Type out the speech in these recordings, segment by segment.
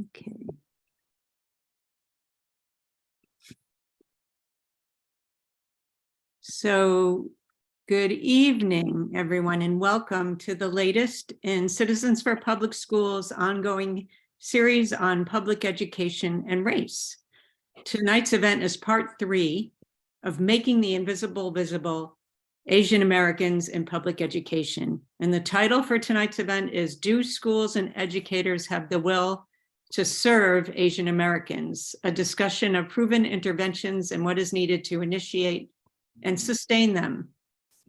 Okay. So, good evening, everyone, and welcome to the latest in Citizens for Public Schools ongoing series on public education and race. Tonight's event is part 3 of Making the Invisible Visible, Asian Americans in Public Education. And the title for tonight's event is Do Schools and Educators Have the Will to Serve Asian Americans? A discussion of proven interventions and what is needed to initiate and sustain them.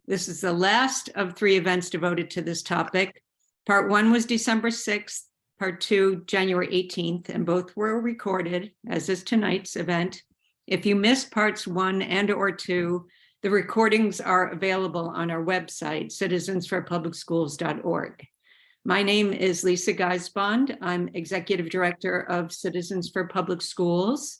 This is the last of 3 events devoted to this topic. Part 1 was December 6th, part 2, January 18th, and both were recorded, as is tonight's event. If you missed parts 1 and or 2, the recordings are available on our website, citizensforpublicschools.org. My name is Lisa Geisbond. I'm Executive Director of Citizens for Public Schools.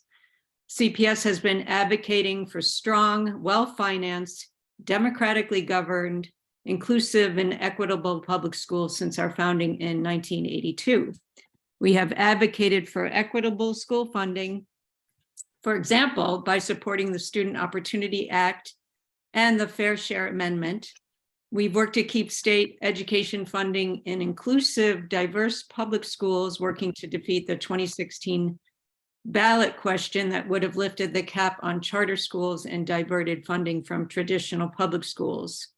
CPS has been advocating for strong, well-financed, democratically governed, inclusive, and equitable public schools since our founding in 1982. We have advocated for equitable school funding, for example, by supporting the Student Opportunity Act and the Fair Share Amendment. We've worked to keep state education funding in inclusive, diverse public schools, working to defeat the 2016 ballot question that would have lifted the cap on charter schools and diverted funding from traditional public schools.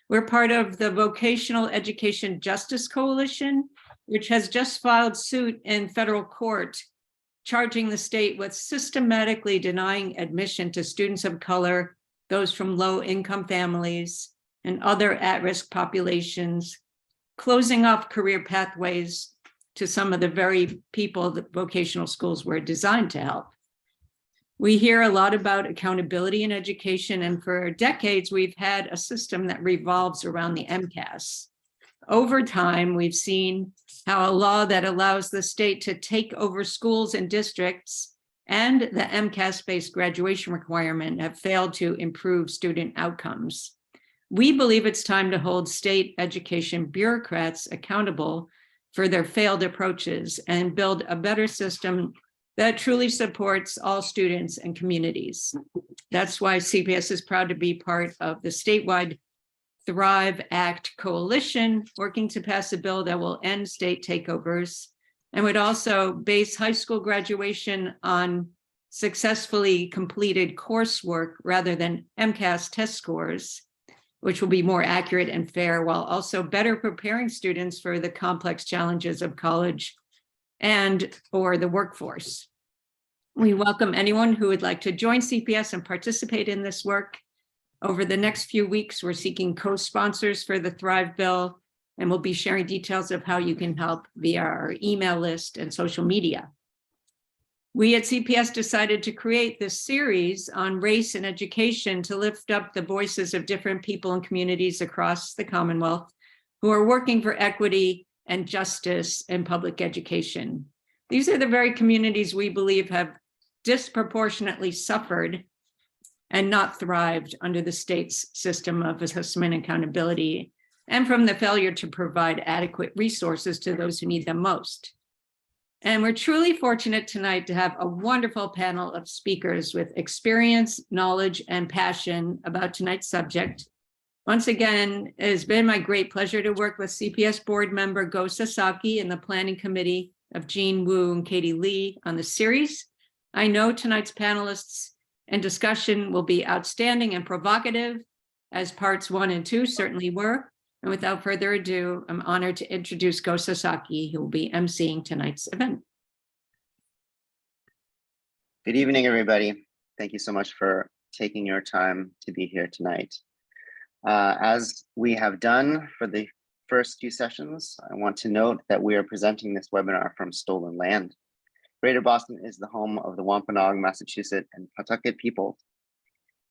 We're part of the Vocational Education Justice Coalition, which has just filed suit in federal court, charging the state with systematically denying admission to students of color, those from low-income families, and other at-risk populations, closing off career pathways to some of the very people that vocational schools were designed to help. We hear a lot about accountability in education, and for decades, we've had a system that revolves around the MCAS. Over time, we've seen how a law that allows the state to take over schools and districts and the MCAS-based graduation requirement have failed to improve student outcomes. We believe it's time to hold state education bureaucrats accountable for their failed approaches and build a better system that truly supports all students and communities. That's why CPS is proud to be part of the statewide Thrive Act coalition, working to pass a bill that will end state takeovers and would also base high school graduation on successfully completed coursework rather than MCAS test scores, which will be more accurate and fair, while also better preparing students for the complex challenges of college and or the workforce. We welcome anyone who would like to join CPS and participate in this work. Over the next few weeks, we're seeking co-sponsors for the Thrive Bill, and we'll be sharing details of how you can help via our email list and social media. We at CPS decided to create this series on race and education to lift up the voices of different people and communities across the Commonwealth who are working for equity and justice in public education. These are the very communities we believe have disproportionately suffered and not thrived under the state's system of assessment and accountability, and from the failure to provide adequate resources to those who need them most. And we're truly fortunate tonight to have a wonderful panel of speakers with experience, knowledge, and passion about tonight's subject. Once again, it has been my great pleasure to work with CPS board member Go Sasaki and the planning committee of Jean Wu and Katie Lee on the series. I know tonight's panelists and discussion will be outstanding and provocative, as parts 1 and 2 certainly were. And without further ado, I'm honored to introduce Go Sasaki, who will be emceeing tonight's event. Good evening, everybody. Thank you so much for taking your time to be here tonight. As we have done for the first few sessions, I want to note that we are presenting this webinar from stolen land. Greater Boston is the home of the Wampanoag, Massachusetts, and Pawtucket peoples.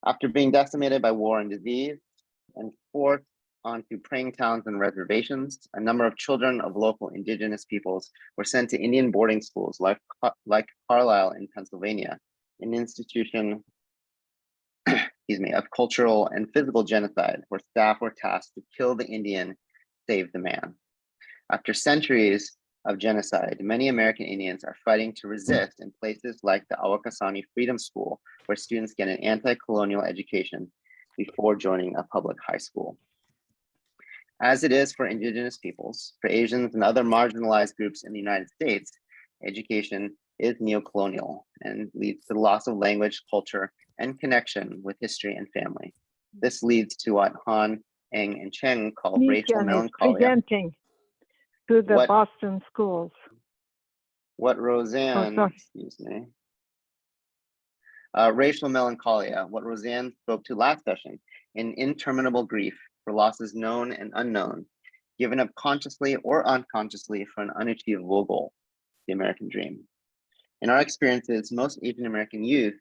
After being decimated by war and disease and forced onto praying towns and reservations, a number of children of local indigenous peoples were sent to Indian boarding schools like Carlisle in Pennsylvania, an institution of cultural and physical genocide where staff were tasked to kill the Indian, save the man. After centuries of genocide, many American Indians are fighting to resist in places like the Awakasani Freedom School, where students get an anti-colonial education before joining a public high school. As it is for Indigenous peoples, for Asians and other marginalized groups in the United States, education is neocolonial and leads to the loss of language, culture, and connection with history and family. This leads to what Han, Eng, and Chen call racial Christian is melancholia. presenting to the What- Boston schools. What Roseanne, sorry. excuse me, racial melancholia, what Roseanne spoke to last session, in interminable grief for losses known and unknown, given up consciously or unconsciously for an unachievable goal, the American dream. In our experiences, most Asian American youth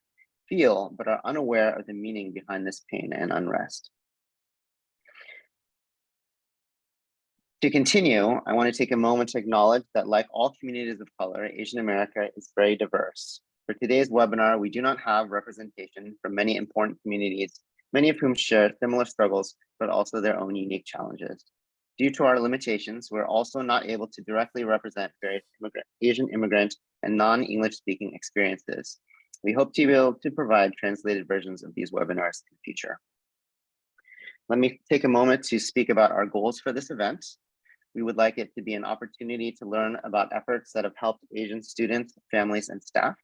feel but are unaware of the meaning behind this pain and unrest. To continue, I want to take a moment to acknowledge that like all communities of color, Asian America is very diverse. For today's webinar, we do not have representation from many important communities, many of whom share similar struggles, but also their own unique challenges. Due to our limitations, we're also not able to directly represent various Asian immigrant and non-English speaking experiences. We hope to be able to provide translated versions of these webinars in the future. Let me take a moment to speak about our goals for this event. We would like it to be an opportunity to learn about efforts that have helped Asian students, families, and staff.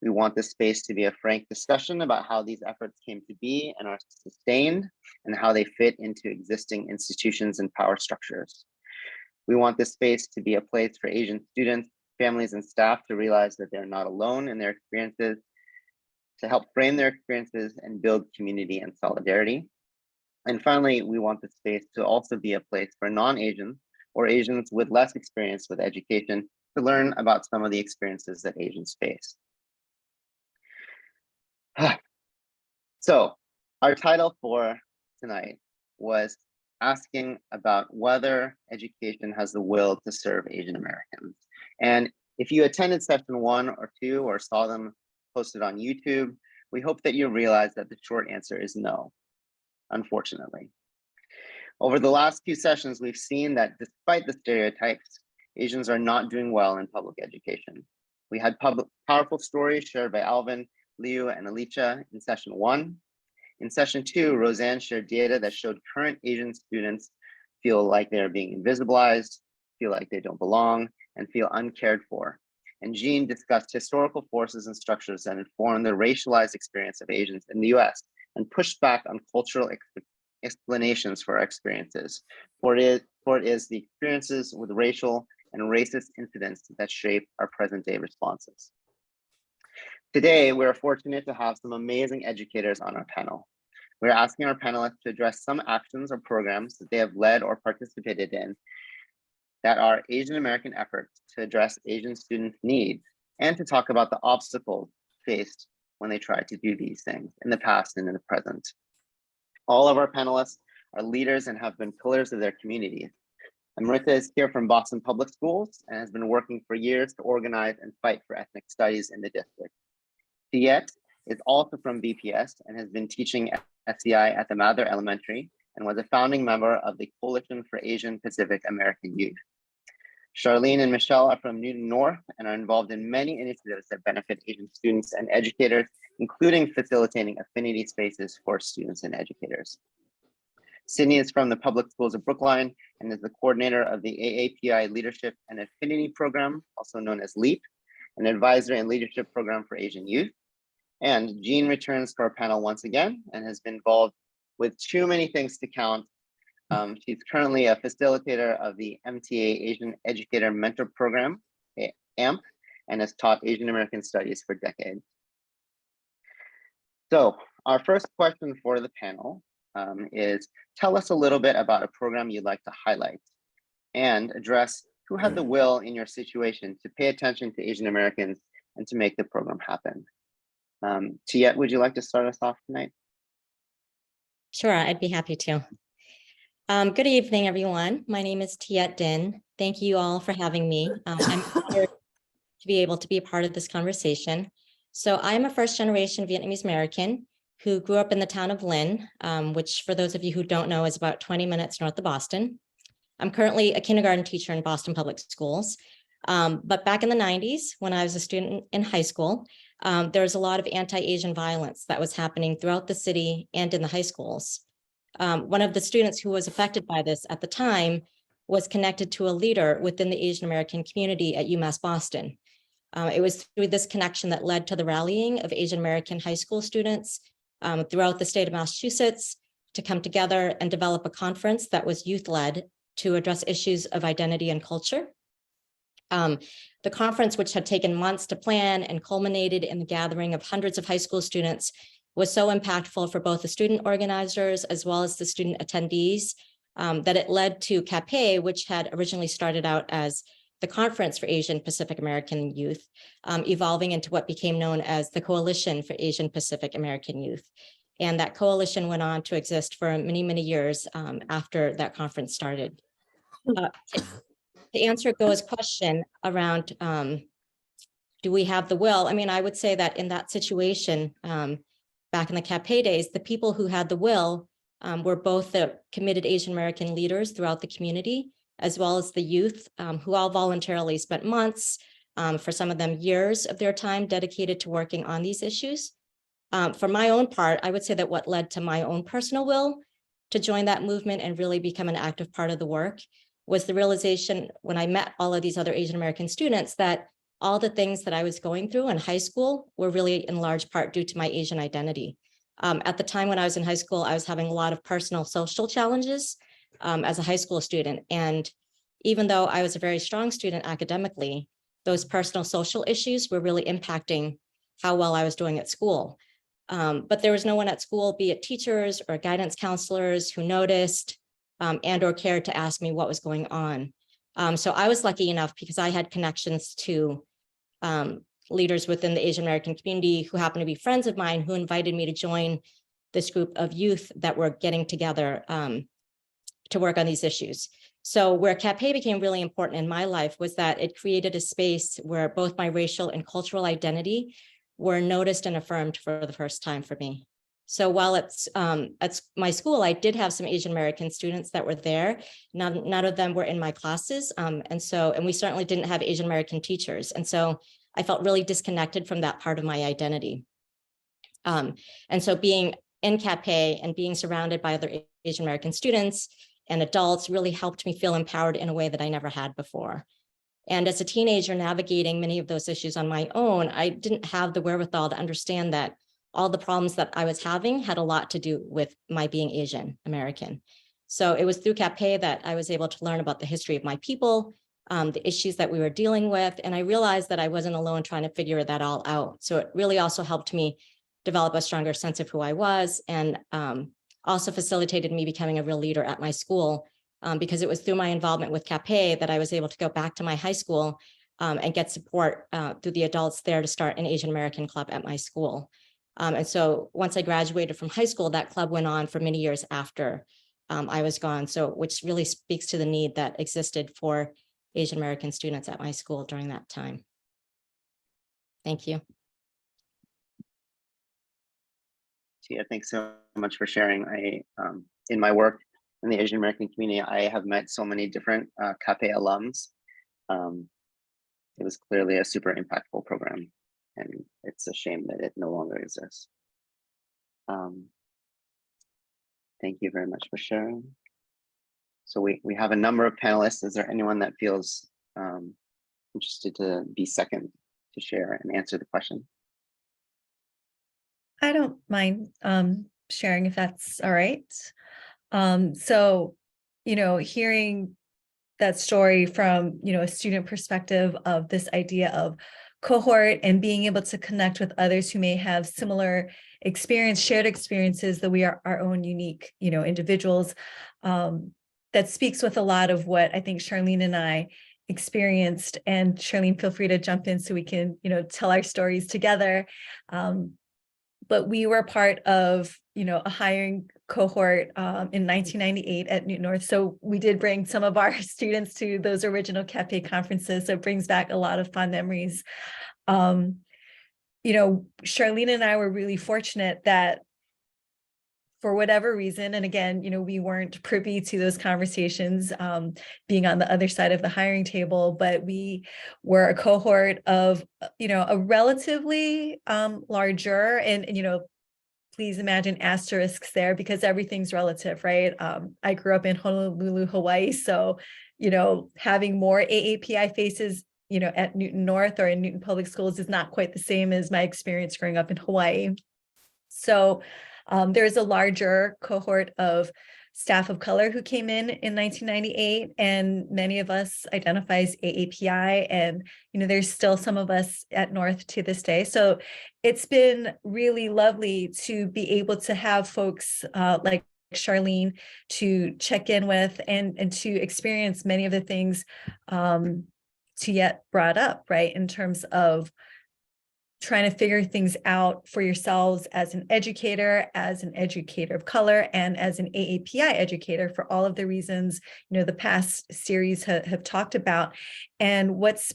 We want this space to be a frank discussion about how these efforts came to be and are sustained and how they fit into existing institutions and power structures. We want this space to be a place for Asian students, families, and staff to realize that they're not alone in their experiences, to help frame their experiences and build community and solidarity. And finally, we want the space to also be a place for non-Asians or Asians with less experience with education to learn about some of the experiences that Asians face. So our title for tonight was asking about whether education has the will to serve Asian Americans. And if you attended session 1 or 2 or saw them posted on YouTube, we hope that you realize that the short answer is no, unfortunately. Over the last few sessions, we've seen that despite the stereotypes, Asians are not doing well in public education. We had powerful stories shared by Alvin, Liu, and Alicia in session 1. In session 2, Roseanne shared data that showed current Asian students feel like they're being invisibilized, feel like they don't belong, and feel uncared for. And Jean discussed historical forces and structures that inform the racialized experience of Asians in the US and pushed back on cultural explanations for our experiences. For it is the experiences with racial and racist incidents that shape our present day responses. Today, we're fortunate to have some amazing educators on our panel. We're asking our panelists to address some actions or programs that they have led or participated in that are Asian American efforts to address Asian students' needs and to talk about the obstacles faced when they try to do these things in the past and in the present. All of our panelists are leaders and have been pillars of their communities. Amrita is here from Boston Public Schools and has been working for years to organize and fight for ethnic studies in the district. Tiet is also from BPS and has been teaching SEI at the Mather Elementary and was a founding member of the Coalition for Asian Pacific American Youth. Charlene and Michelle are from Newton North and are involved in many initiatives that benefit Asian students and educators, including facilitating affinity spaces for students and educators. Sydney is from the Public Schools of Brookline and is the coordinator of the AAPI Leadership and Affinity Program, also known as LEAP, an advisory and leadership program for Asian youth. And Jean returns to our panel once again and has been involved with too many things to count. She's currently a facilitator of the MTA Asian Educator Mentor Program, AMP, and has taught Asian American Studies for decades. So our first question for the panel is, tell us a little bit about a program you'd like to highlight and address who had the will in your situation to pay attention to Asian Americans and to make the program happen. Tiet, would you like to start us off tonight? Sure, I'd be happy to. Good evening, everyone. My name is Tiet Din. Thank you all for having me. I'm honored to be able to be a part of this conversation. So I'm a first-generation Vietnamese American who grew up in the town of Lynn, which for those of you who don't know is about 20 minutes north of Boston. I'm currently a kindergarten teacher in Boston Public Schools, But back in the 90s, when I was a student in high school, there was a lot of anti-Asian violence that was happening throughout the city and in the high schools. One of the students who was affected by this at the time was connected to a leader within the Asian American community at UMass Boston. It was through this connection that led to the rallying of Asian American high school students throughout the state of Massachusetts to come together and develop a conference that was youth-led to address issues of identity and culture. The conference, which had taken months to plan and culminated in the gathering of hundreds of high school students, was so impactful for both the student organizers as well as the student attendees that it led to CAPE, which had originally started out as the Conference for Asian Pacific American Youth, evolving into what became known as the Coalition for Asian Pacific American Youth. And that coalition went on to exist for many, many years after that conference started. To answer Go's question around, do we have the will? I mean, I would say that in that situation, back in the CAPE days, the people who had the will were both the committed Asian American leaders throughout the community, as well as the youth who all voluntarily spent months, for some of them years of their time dedicated to working on these issues. For my own part, I would say that what led to my own personal will to join that movement and really become an active part of the work was the realization when I met all of these other Asian American students that all the things that I was going through in high school were really in large part due to my Asian identity. At the time when I was in high school, I was having a lot of personal social challenges as a high school student. And even though I was a very strong student academically, those personal social issues were really impacting how well I was doing at school. But there was no one at school, be it teachers or guidance counselors, who noticed and or cared to ask me what was going on. So I was lucky enough because I had connections to leaders within the Asian American community who happened to be friends of mine who invited me to join this group of youth that were getting together to work on these issues. So where CAPE became really important in my life was that it created a space where both my racial and cultural identity were noticed and affirmed for the first time for me. So while it's at my school, I did have some Asian American students that were there. None of them were in my classes. And we certainly didn't have Asian American teachers. And so I felt really disconnected from that part of my identity. And so being in CAPE and being surrounded by other Asian American students and adults really helped me feel empowered in a way that I never had before. And as a teenager navigating many of those issues on my own, I didn't have the wherewithal to understand that all the problems that I was having had a lot to do with my being Asian American. So it was through CAPE that I was able to learn about the history of my people, the issues that we were dealing with, and I realized that I wasn't alone trying to figure that all out. So it really also helped me develop a stronger sense of who I was, and also facilitated me becoming a real leader at my school, because it was through my involvement with CAPE that I was able to go back to my high school and get support through the adults there to start an Asian American club at my school. And so once I graduated from high school, that club went on for many years after I was gone. So which really speaks to the need that existed for Asian American students at my school during that time. Thank you. Tia, thanks so much for sharing. In my work in the Asian American community, I have met so many different CAPE alums. It was clearly a super impactful program, and it's a shame that it no longer exists. Thank you very much for sharing. So we have a number of panelists. Is there anyone that feels interested to be second to share and answer the question? I don't mind sharing if that's all right. So, hearing that story from, a student perspective of this idea of cohort and being able to connect with others who may have similar shared experiences, that we are our own unique, individuals. That speaks with a lot of what I think Charlene and I experienced. And Charlene, feel free to jump in so we can, tell our stories together. But we were part of, a hiring cohort in 1998 at Newton North. So we did bring some of our students to those original CAPE conferences. So it brings back a lot of fond memories. Charlene and I were really fortunate that for whatever reason, and again, we weren't privy to those conversations, being on the other side of the hiring table, but we were a cohort of, a relatively larger, and please imagine asterisks there because everything's relative, right? I grew up in Honolulu, Hawaii, so having more AAPI faces at Newton North or in Newton Public Schools is not quite the same as my experience growing up in Hawaii. So there's a larger cohort of staff of color who came in 1998, and many of us identify as AAPI, and there's still some of us at North to this day. So it's been really lovely to be able to have folks like Charlene to check in with and to experience many of the things Tiet brought up, right, in terms of trying to figure things out for yourselves as an educator of color, and as an AAPI educator for all of the reasons, the past series have talked about. And what's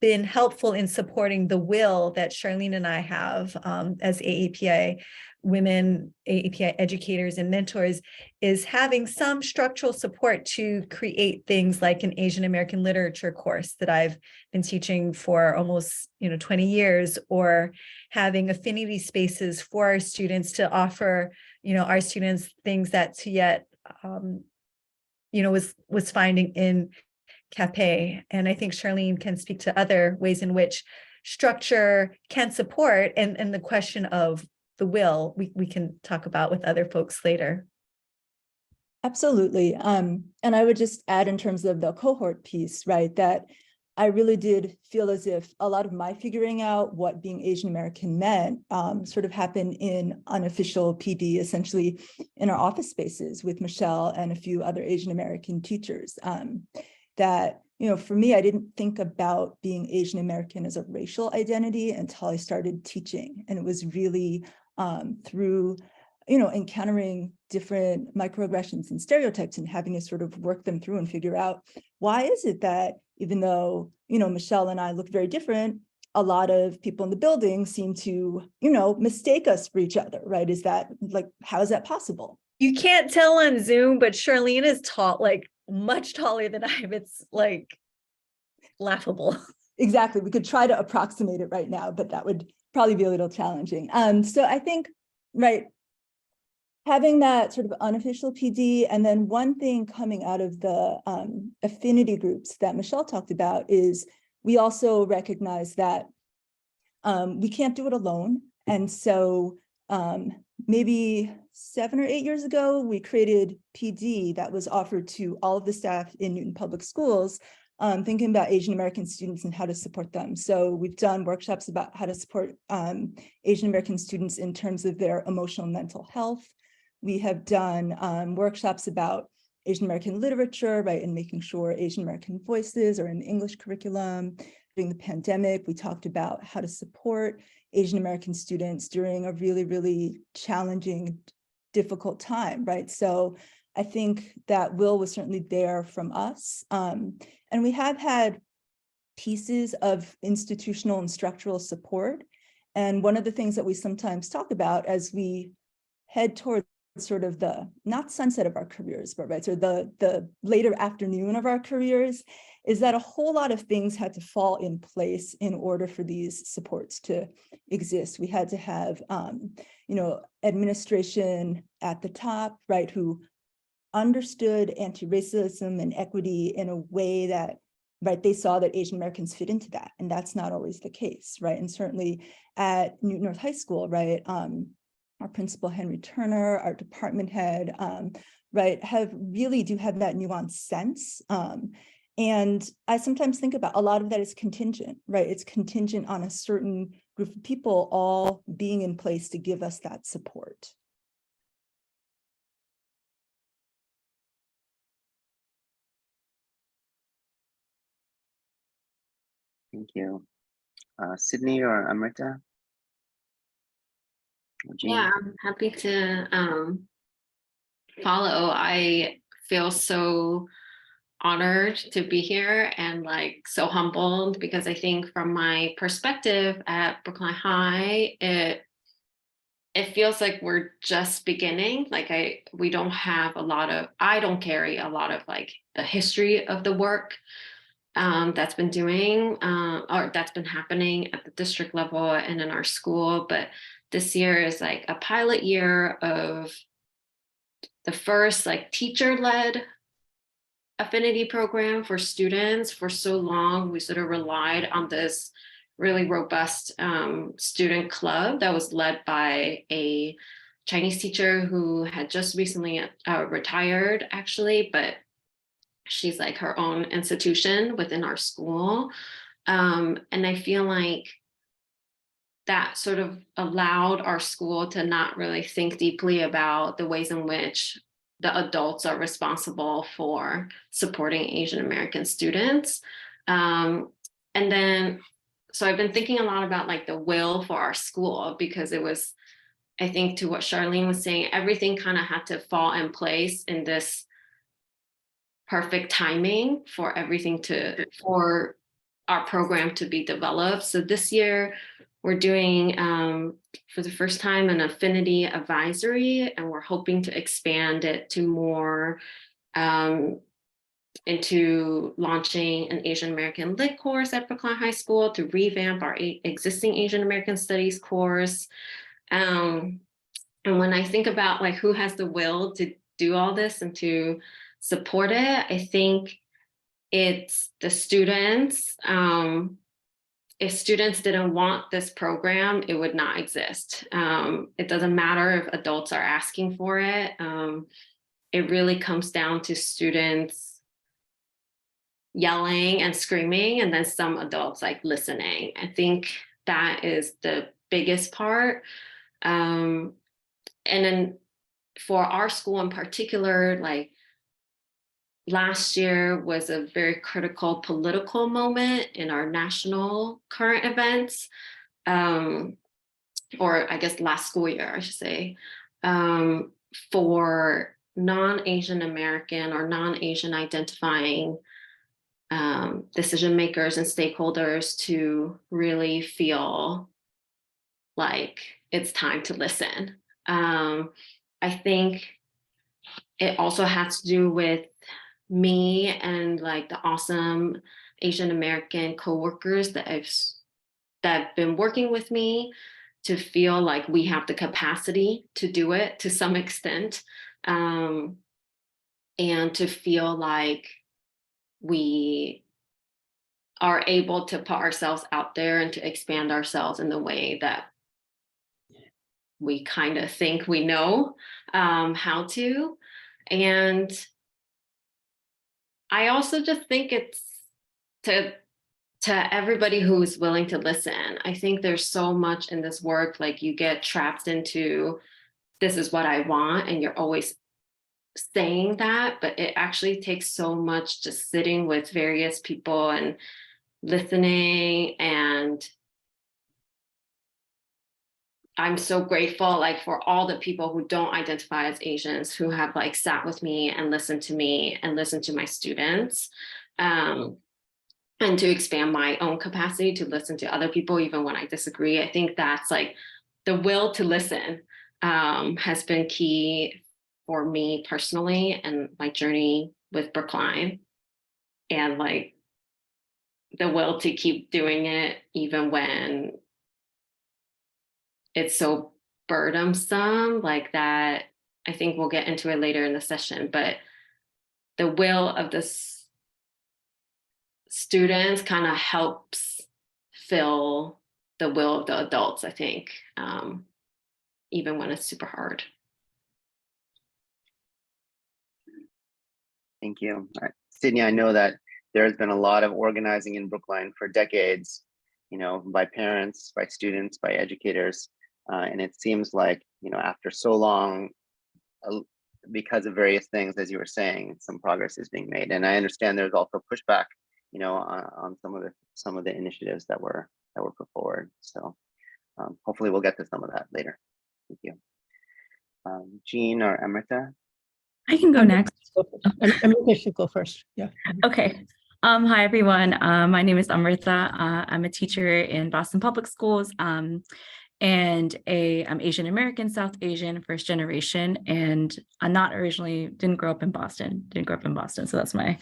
been helpful in supporting the will that Charlene and I have as AAPI women, AAPI educators and mentors, is having some structural support to create things like an Asian American literature course that I've been teaching for almost 20 years, or having affinity spaces for our students to offer our students things that Tiet was finding in CAPE. And I think Charlene can speak to other ways in which structure can support, and the question of the will we can talk about with other folks later. Absolutely. And I would just add, in terms of the cohort piece, right, that I really did feel as if a lot of my figuring out what being Asian American meant sort of happened in unofficial PD, essentially in our office spaces with Michelle and a few other Asian American teachers. That, for me, I didn't think about being Asian American as a racial identity until I started teaching. And it was really through, encountering different microaggressions and stereotypes and having to sort of work them through and figure out, why is it that even though, Michelle and I look very different, a lot of people in the building seem to, mistake us for each other, right? Is that how is that possible? You can't tell on Zoom, but Charlene is tall, much taller than I am. It's laughable. Exactly. We could try to approximate it right now, but that would probably be a little challenging. So I think, right, having that sort of unofficial PD, and then one thing coming out of the affinity groups that Michelle talked about is we also recognize that we can't do it alone. And so maybe 7 or 8 years ago, we created PD that was offered to all of the staff in Newton Public Schools, thinking about Asian American students and how to support them. So we've done workshops about how to support Asian American students in terms of their emotional and mental health. We have done workshops about Asian American literature, right, and making sure Asian American voices are in the English curriculum. During the pandemic, we talked about how to support Asian American students during a really, really challenging, difficult time, right? So I think that will was certainly there from us. And we have had pieces of institutional and structural support. And one of the things that we sometimes talk about as we head towards sort of the, not sunset of our careers, but right, so the later afternoon of our careers, is that a whole lot of things had to fall in place in order for these supports to exist. We had to have, administration at the top, right, who understood anti-racism and equity in a way that, right, they saw that Asian Americans fit into that. And that's not always the case, right? And certainly at Newton North High School, right, our principal, Henry Turner, our department head, right, do have that nuanced sense. And I sometimes think about a lot of that is contingent, right? It's contingent on a certain group of people all being in place to give us that support. Thank you. Sydney or Amrita? Or Jean? Yeah, I'm happy to follow. I feel so honored to be here and so humbled, because I think from my perspective at Brookline High, it it feels like we're just beginning. Like we don't have a lot of, I don't carry a lot of like the history of the work that's been doing or that's been happening at the district level and in our school. But this year is like a pilot year of the first like teacher-led affinity program for students. For so long, we sort of relied on this really robust student club that was led by a Chinese teacher who had just recently retired, actually, but she's like her own institution within our school. And I feel like that sort of allowed our school to not really think deeply about the ways in which the adults are responsible for supporting Asian American students. And then, so I've been thinking a lot about like the will for our school, because it was, I think, to what Charlene was saying, everything kind of had to fall in place in this perfect timing for everything to, for our program to be developed. So this year we're doing, for the first time, an affinity advisory, and we're hoping to expand it to more into launching an Asian American Lit course at Brookline High School, to revamp our existing Asian American Studies course. And when I think about like who has the will to do all this and to support it, I think it's the students. If students didn't want this program, it would not exist. It doesn't matter if adults are asking for it. It really comes down to students yelling and screaming, and then some adults like listening. I think that is the biggest part. And then for our school in particular, like last year was a very critical political moment in our national current events, or I guess last school year, I should say, for non-Asian American or non-Asian identifying decision makers and stakeholders to really feel like it's time to listen. I think it also has to do with me and like the awesome Asian American coworkers that have been working with me, to feel like we have the capacity to do it to some extent, and to feel like we are able to put ourselves out there and to expand ourselves in the way that we kind of think we know how to. And I also just think it's to everybody who's willing to listen. I think there's so much in this work, like you get trapped into, this is what I want, and you're always saying that, but it actually takes so much just sitting with various people and listening. And I'm so grateful like for all the people who don't identify as Asians, who have like sat with me and listened to me and listened to my students, and to expand my own capacity to listen to other people even when I disagree. I think that's like the will to listen has been key for me personally and my journey with Brookline, and like the will to keep doing it even when it's so burdensome, like that. I think we'll get into it later in the session, but the will of the students kind of helps fill the will of the adults, I think, even when it's super hard. Thank you. Sydney, I know that there has been a lot of organizing in Brookline for decades, you know, by parents, by students, by educators. And it seems like, you know, after so long, because of various things, as you were saying, some progress is being made. And I understand there's also pushback, you know, on some of the initiatives that were put forward. So hopefully we'll get to some of that later. Thank you. Jean or Amrita? I can go next. Amrita should go first. Yeah. Okay. Hi, everyone. My name is Amrita. I'm a teacher in Boston Public Schools. and I'm Asian American, South Asian, first generation, and I'm not originally, didn't grow up in Boston, so that's my,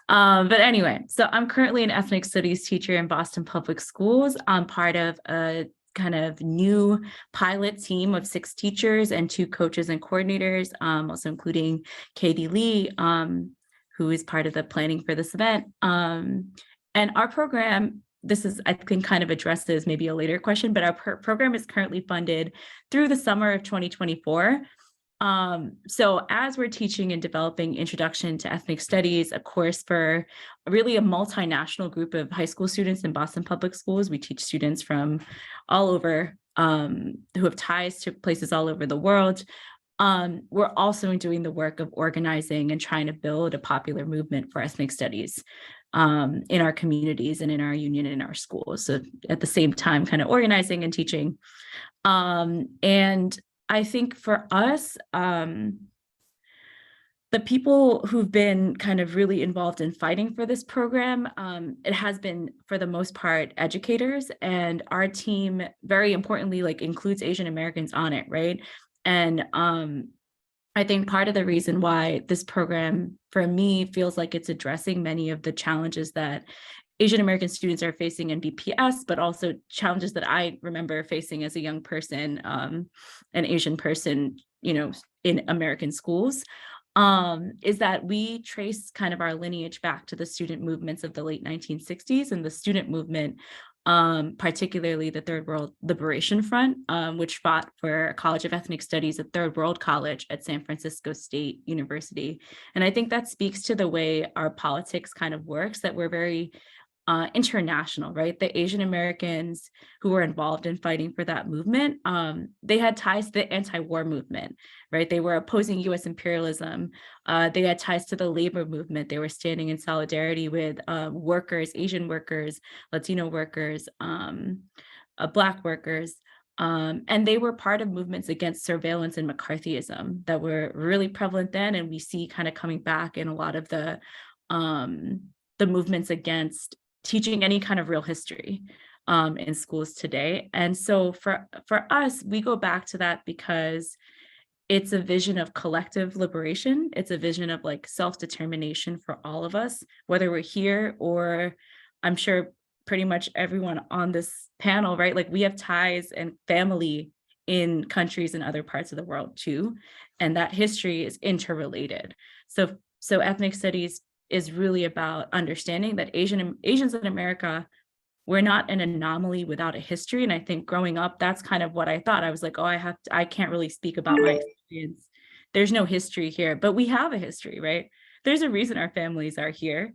but anyway, so I'm currently an ethnic studies teacher in Boston Public Schools. I'm part of a kind of new pilot team of 6 teachers and 2 coaches and coordinators, also including Katie Lee, who is part of the planning for this event. And our program, this is, I think, kind of addresses maybe a later question, but our program is currently funded through the summer of 2024. So as we're teaching and developing Introduction to Ethnic Studies, a course for really a multinational group of high school students in Boston Public Schools, we teach students from all over who have ties to places all over the world. We're also doing the work of organizing and trying to build a popular movement for ethnic studies in our communities and in our union and in our schools. So at the same time, kind of organizing and teaching. And I think for us, the people who've been kind of really involved in fighting for this program, it has been, for the most part, educators, and our team, very importantly, like includes Asian Americans on it, right? And I think part of the reason why this program, for me, feels like it's addressing many of the challenges that Asian American students are facing in BPS, but also challenges that I remember facing as a young person, an Asian person, in American schools, is that we trace kind of our lineage back to the student movements of the late 1960s and the student movement, particularly the Third World Liberation Front, which fought for a College of Ethnic Studies, a Third World College at San Francisco State University. And I think that speaks to the way our politics kind of works, that we're very international, right? The Asian Americans who were involved in fighting for that movement, they had ties to the anti-war movement, right? They were opposing US imperialism. They had ties to the labor movement. They were standing in solidarity with workers, Asian workers, Latino workers, Black workers. And they were part of movements against surveillance and McCarthyism that were really prevalent then. And we see kind of coming back in a lot of the movements against teaching any kind of real history in schools today. And so for us, we go back to that because it's a vision of collective liberation. It's a vision of like self-determination for all of us, whether we're here or I'm sure pretty much everyone on this panel, right? Like we have ties and family in countries in other parts of the world too. And that history is interrelated. So ethnic studies is really about understanding that Asians in America, we're not an anomaly without a history. And I think growing up, that's kind of what I thought. I was like, oh, I can't really speak about my experience. There's no history here, but we have a history, right? There's a reason our families are here.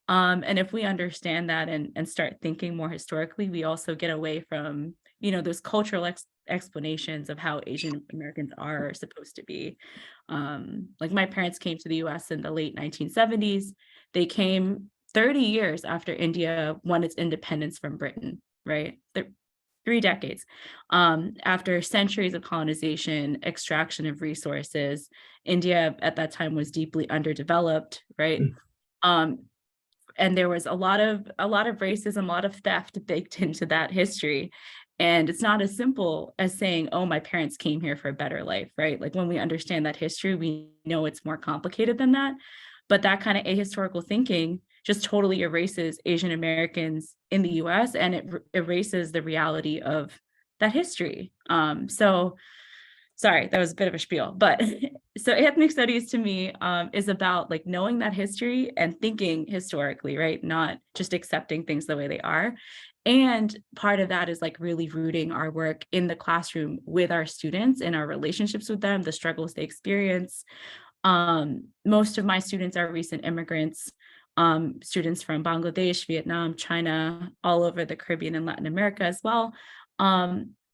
And if we understand that and start thinking more historically, we also get away from, those cultural explanations of how Asian Americans are supposed to be. Like my parents came to the US in the late 1970s. They came 30 years after India won its independence from Britain, right? 3 decades. After centuries of colonization, extraction of resources, India at that time was deeply underdeveloped, right? And there was a lot of racism, a lot of theft baked into that history. And it's not as simple as saying, oh, my parents came here for a better life, right? Like when we understand that history, we know it's more complicated than that. But that kind of ahistorical thinking just totally erases Asian Americans in the US, and it erases the reality of that history. Sorry, that was a bit of a spiel, but so ethnic studies to me is about like knowing that history and thinking historically, right? Not just accepting things the way they are. And part of that is like really rooting our work in the classroom with our students and our relationships with them, the struggles they experience. Most of my students are recent immigrants, students from Bangladesh, Vietnam, China, all over the Caribbean and Latin America as well.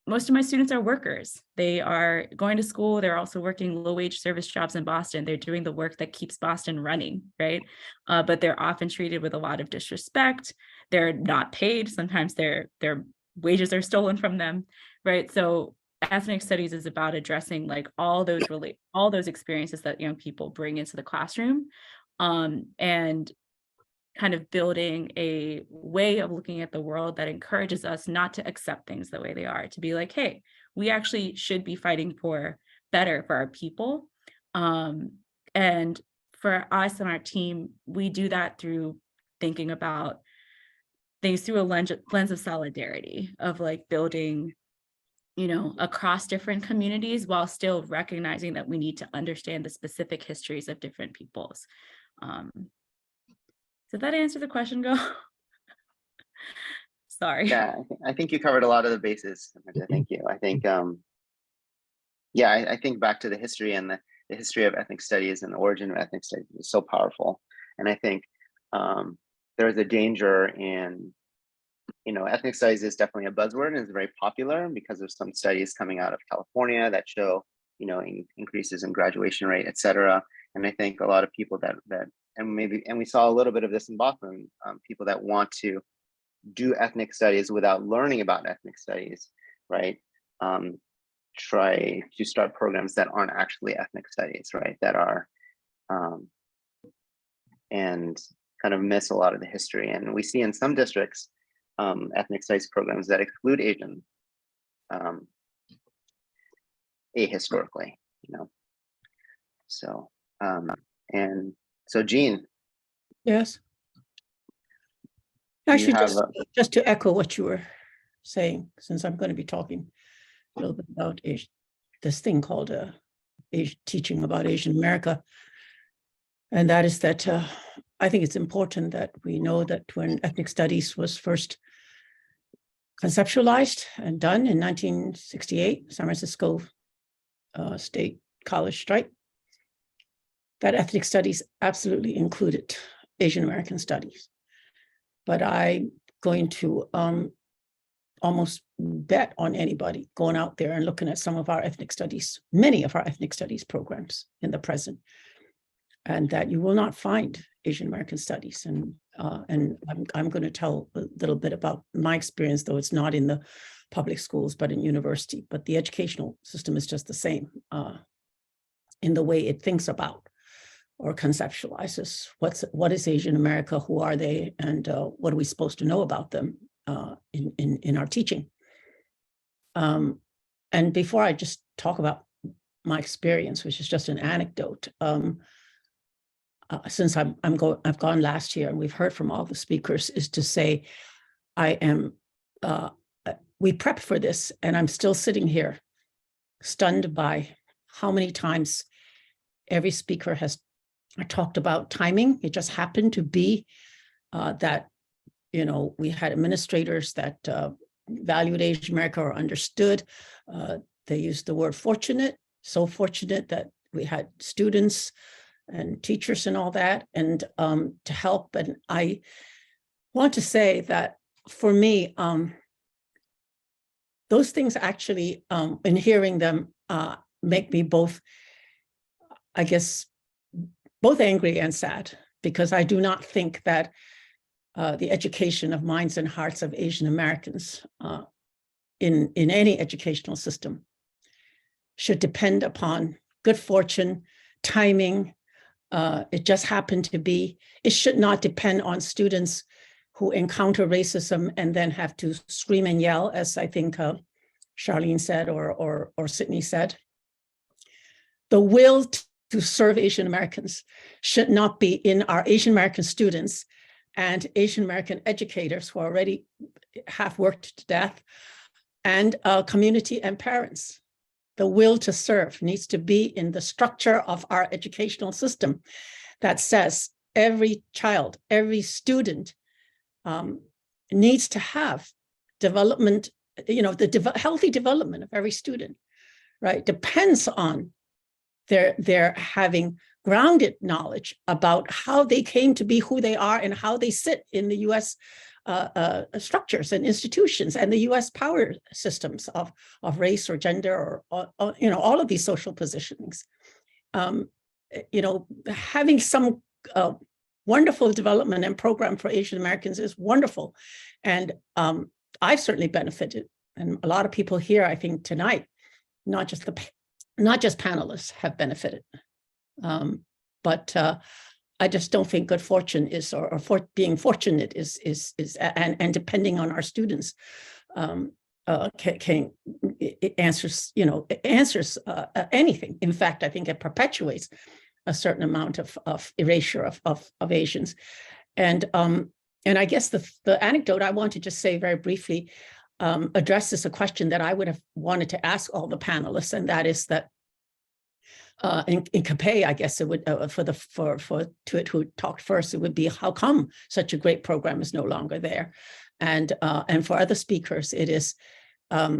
Most of my students are workers. They are going to school. They're also working low-wage service jobs in Boston. They're doing the work that keeps Boston running, right? But they're often treated with a lot of disrespect. They're not paid. Sometimes their wages are stolen from them, right? So ethnic studies is about addressing like all those experiences that young people bring into the classroom, and kind of building a way of looking at the world that encourages us not to accept things the way they are, to be like, hey, we actually should be fighting for better for our people. And for us and our team, we do that through thinking about things through a lens of solidarity, of like building, you know, across different communities while still recognizing that we need to understand the specific histories of different peoples. Did that answer the question, Go? Sorry. Yeah, I think you covered a lot of the bases. Amrita. Thank you. I think, yeah, I think back to the history and the history of ethnic studies and the origin of ethnic studies is so powerful. And I think there's a danger in, you know, ethnic studies is definitely a buzzword and is very popular because of some studies coming out of California that show, you know, increases in graduation rate, et cetera. And I think a lot of people that and we saw a little bit of this in Boston, people that want to do ethnic studies without learning about ethnic studies, right? Try to start programs that aren't actually ethnic studies, right? That are, and kind of miss a lot of the history. And we see in some districts, ethnic studies programs that exclude Asian, ahistorically, you know? So, and so Jean. Yes. You Actually, have just to echo what you were saying, since I'm going to be talking a little bit about this thing called teaching about Asian America. And that is that I think it's important that we know that when ethnic studies was first conceptualized and done in 1968, San Francisco State College strike, that ethnic studies absolutely included Asian American studies. But I'm going to almost bet on anybody going out there and looking at some of our ethnic studies, many of our ethnic studies programs in the present, and that you will not find Asian American studies. And I'm going to tell a little bit about my experience, though it's not in the public schools, but in university. But the educational system is just the same in the way it thinks about or conceptualizes what is Asian America, who are they, and what are we supposed to know about them in our teaching. And before I just talk about my experience, which is just an anecdote, since I've gone last year and we've heard from all the speakers, is to say we prepped for this and I'm still sitting here stunned by how many times every speaker has talked about timing. It just happened to be that, you know, we had administrators that valued Asian America or understood. They used the word fortunate, so fortunate that we had students and teachers and all that, and to help. And I want to say that for me, those things actually, in hearing them, make me both, I guess, both angry and sad, because I do not think that the education of minds and hearts of Asian Americans in any educational system should depend upon good fortune, timing. It just happened to be. It should not depend on students who encounter racism and then have to scream and yell, as I think Charlene said or Sydney said. The will to serve Asian Americans should not be in our Asian American students and Asian American educators who are already half worked to death, and community and parents. The will to serve needs to be in the structure of our educational system that says every child, every student needs to have development, you know, the healthy development of every student, right? Depends on their having grounded knowledge about how they came to be who they are and how they sit in the US structures and institutions and the US power systems of race or gender or you know, all of these social positionings. You know, having some wonderful development and program for Asian Americans is wonderful. And I've certainly benefited. And a lot of people here, I think tonight, not just panelists have benefited. But I just don't think good fortune is, or for being fortunate is, and depending on our students, it answers, it answers anything. In fact, I think it perpetuates a certain amount of erasure of Asians. And I guess the anecdote I want to just say very briefly addresses a question that I would have wanted to ask all the panelists, and that is that in Capay, I guess it would who talked first, it would be how come such a great program is no longer there, and for other speakers, it is how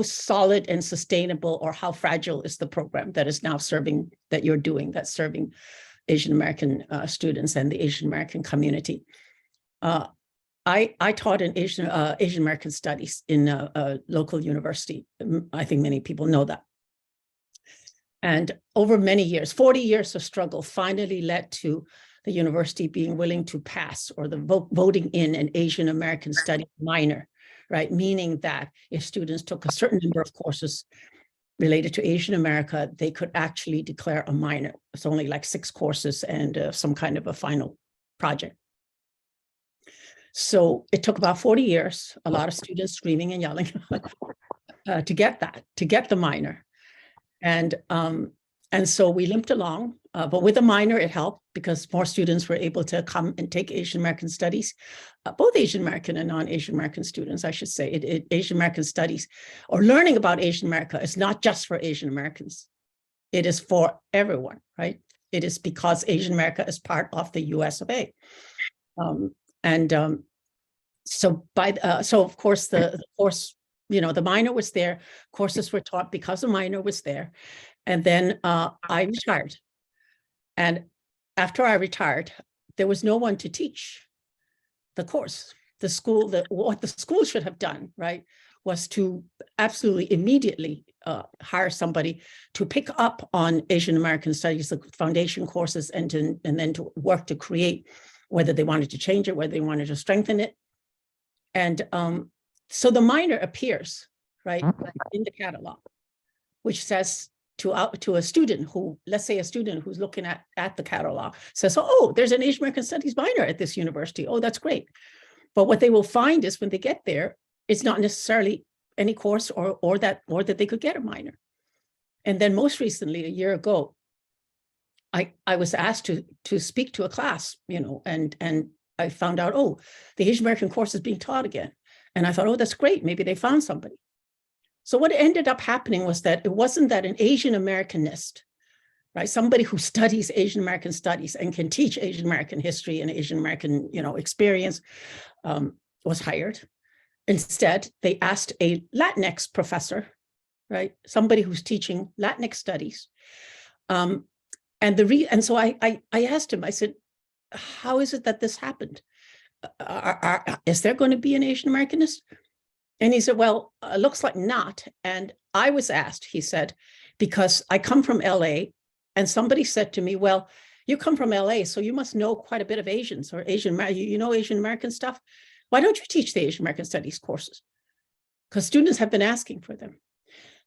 solid and sustainable, or how fragile is the program that is now serving, that you're doing, that's serving Asian American students and the Asian American community. I taught in Asian American studies in a local university. I think many people know that. And over many years, 40 years of struggle finally led to the university being willing to pass, or the voting in an Asian American studies minor, right? Meaning that if students took a certain number of courses related to Asian America, they could actually declare a minor. It's only like 6 courses and some kind of a final project. So it took about 40 years, a lot of students screaming and yelling to get the minor. And so we limped along, but with a minor, it helped because more students were able to come and take Asian American studies, both Asian American and non-Asian American students, I should say. Asian American studies, or learning about Asian America, is not just for Asian Americans. It is for everyone, right? It is because Asian America is part of the US of A. So of course the course, the minor was there, courses were taught because the minor was there. And then I retired. And after I retired, there was no one to teach the course. The school, what the school should have done, right, was to absolutely immediately hire somebody to pick up on Asian American studies, the foundation courses, and then to work to create, whether they wanted to change it, whether they wanted to strengthen it. And so the minor appears, right, in the catalog, which says to a student who, let's say a student who's looking at the catalog, says, oh, there's an Asian American Studies minor at this university. Oh, that's great. But what they will find is when they get there, it's not necessarily any course or that they could get a minor. And then most recently, a year ago, I was asked to speak to a class, and I found out, oh, the Asian American course is being taught again. And I thought, oh, that's great. Maybe they found somebody. So what ended up happening was that it wasn't that an Asian Americanist, right, somebody who studies Asian American studies and can teach Asian American history and Asian American, experience, was hired. Instead, they asked a Latinx professor, right, somebody who's teaching Latinx studies. And so I asked him, I said, how is it that this happened? Is there going to be an Asian Americanist? And he said, well, looks like not. And I was asked, he said, because I come from LA, and somebody said to me, well, you come from LA, so you must know quite a bit of Asians or Asian, Asian American stuff. Why don't you teach the Asian American Studies courses? Because students have been asking for them.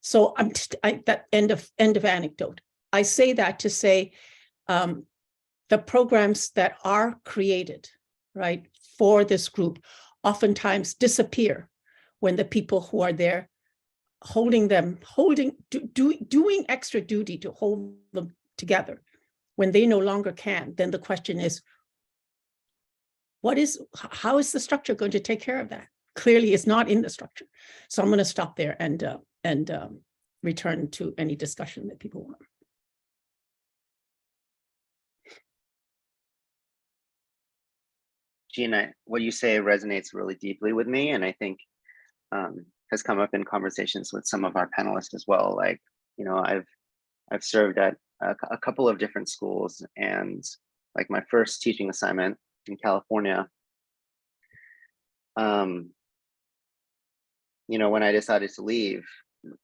So that end of anecdote. I say that to say the programs that are created, right, for this group oftentimes disappear when the people who are there doing extra duty to hold them together, when they no longer can, then the question is, how is the structure going to take care of that? Clearly, it's not in the structure. So I'm going to stop there and return to any discussion that people want. Gina, what you say resonates really deeply with me, and I think has come up in conversations with some of our panelists as well. Like, I've served at a couple of different schools, and like my first teaching assignment in California, when I decided to leave,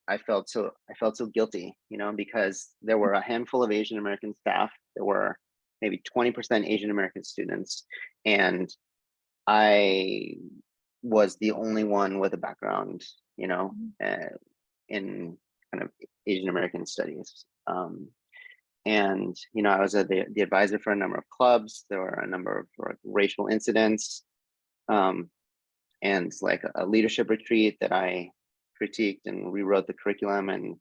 I felt so guilty, because there were a handful of Asian American staff. There were maybe 20% Asian American students, and I was the only one with a background, in kind of Asian American studies. And, you know, I was the advisor for a number of clubs. There were a number of racial incidents, and like a leadership retreat that I critiqued and rewrote the curriculum. And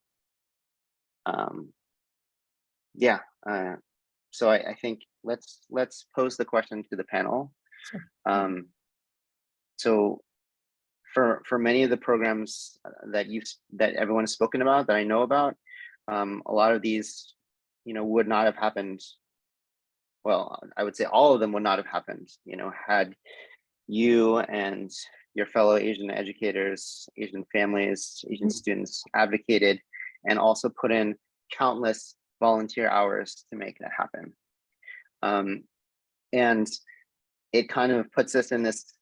yeah, so I think let's pose the question to the panel. Sure. So for many of the programs that everyone has spoken about, that I know about, a lot of these, you know, would not have happened. Well, I would say all of them would not have happened, you know, had you and your fellow Asian educators, Asian families, Asian students advocated and also put in countless volunteer hours to make that happen. And it kind of puts us in this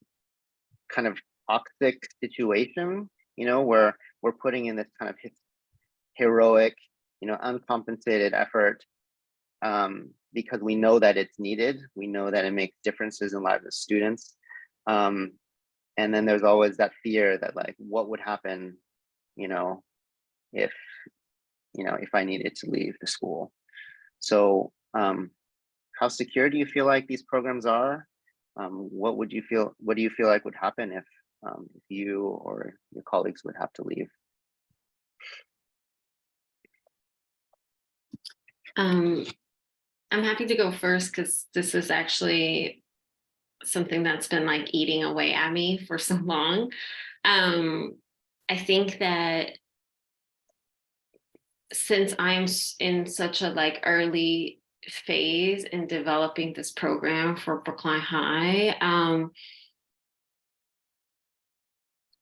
kind of toxic situation, you know, where we're putting in this kind of heroic, you know, uncompensated effort, because we know that it's needed. We know that it makes differences in lives of students. And then there's always that fear that, like, what would happen, you know, if I needed to leave the school. So how secure do you feel like these programs are? What do you feel like would happen if you or your colleagues would have to leave? I'm happy to go first because this is actually something that's been like eating away at me for so long. I think that since I'm in such a like early phase in developing this program for Brookline High,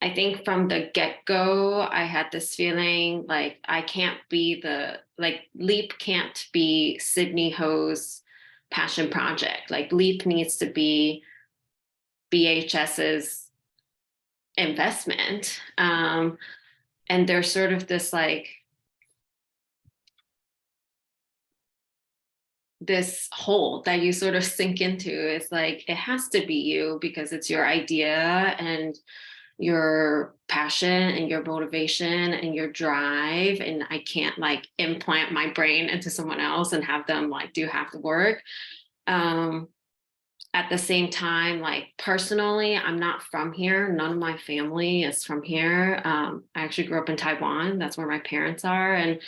I think from the get-go, I had this feeling like I can't be LEAP can't be Sydney Ho's passion project. Like LEAP needs to be BHS's investment. And there's sort of this like, this hole that you sort of sink into. It's like, it has to be you because it's your idea and your passion and your motivation and your drive, and I can't like implant my brain into someone else and have them like do half the work. At the same time, like personally, I'm not from here. None of my family is from here. I actually grew up in Taiwan. That's where my parents are. And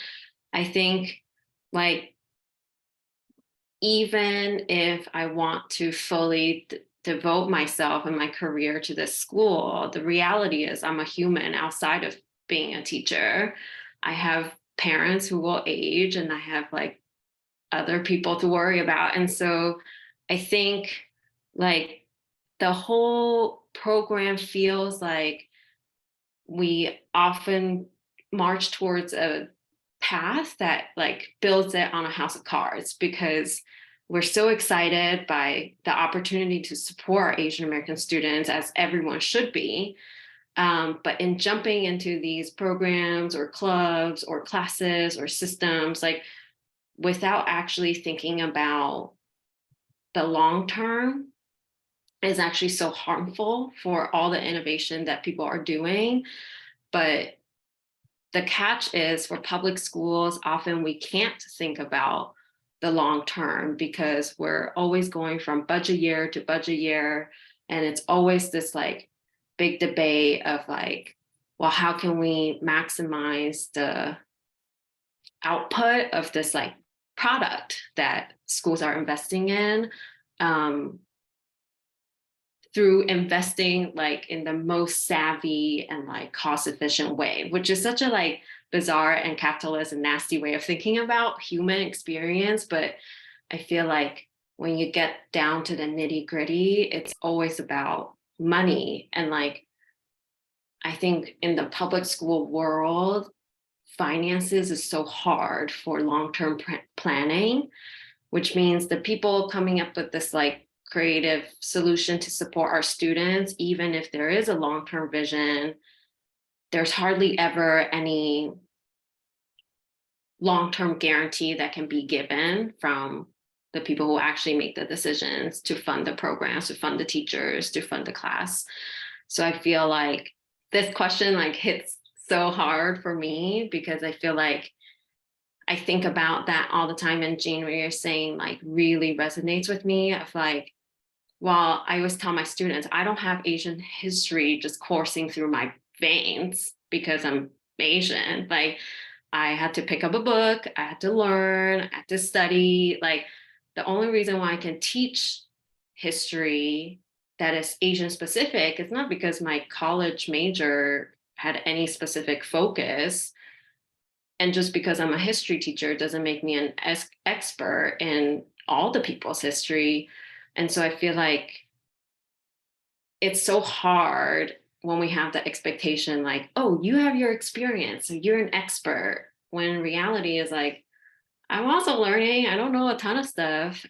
I think like, even if I want to fully devote myself and my career to this school, the reality is I'm a human outside of being a teacher. I have parents who will age and I have like other people to worry about. And so I think like the whole program feels like we often march towards a path that like builds it on a house of cards because we're so excited by the opportunity to support Asian American students, as everyone should be. But in jumping into these programs or clubs or classes or systems, like without actually thinking about the long term, is actually so harmful for all the innovation that people are doing. But the catch is for public schools, often we can't think about the long term because we're always going from budget year to budget year. And it's always this like big debate of like, well, how can we maximize the output of this like product that schools are investing in, through investing like in the most savvy and like cost efficient way, which is such a like bizarre and capitalist and nasty way of thinking about human experience. But I feel like when you get down to the nitty gritty, it's always about money. And like, I think in the public school world, finances is so hard for long-term planning, which means the people coming up with this like creative solution to support our students, even if there is a long-term vision, there's hardly ever any long-term guarantee that can be given from the people who actually make the decisions to fund the programs, to fund the teachers, to fund the class. So I feel like this question like hits so hard for me because I feel like I think about that all the time. And Jean, what you're saying like really resonates with me of like, well, I always tell my students, I don't have Asian history just coursing through my veins because I'm Asian. Like I had to pick up a book, I had to learn, I had to study. Like the only reason why I can teach history that is Asian specific is not because my college major had any specific focus. And just because I'm a history teacher doesn't make me an expert in all the people's history. And so I feel like it's so hard when we have the expectation like, oh, you have your experience, so you're an expert, when reality is like, I'm also learning. I don't know a ton of stuff.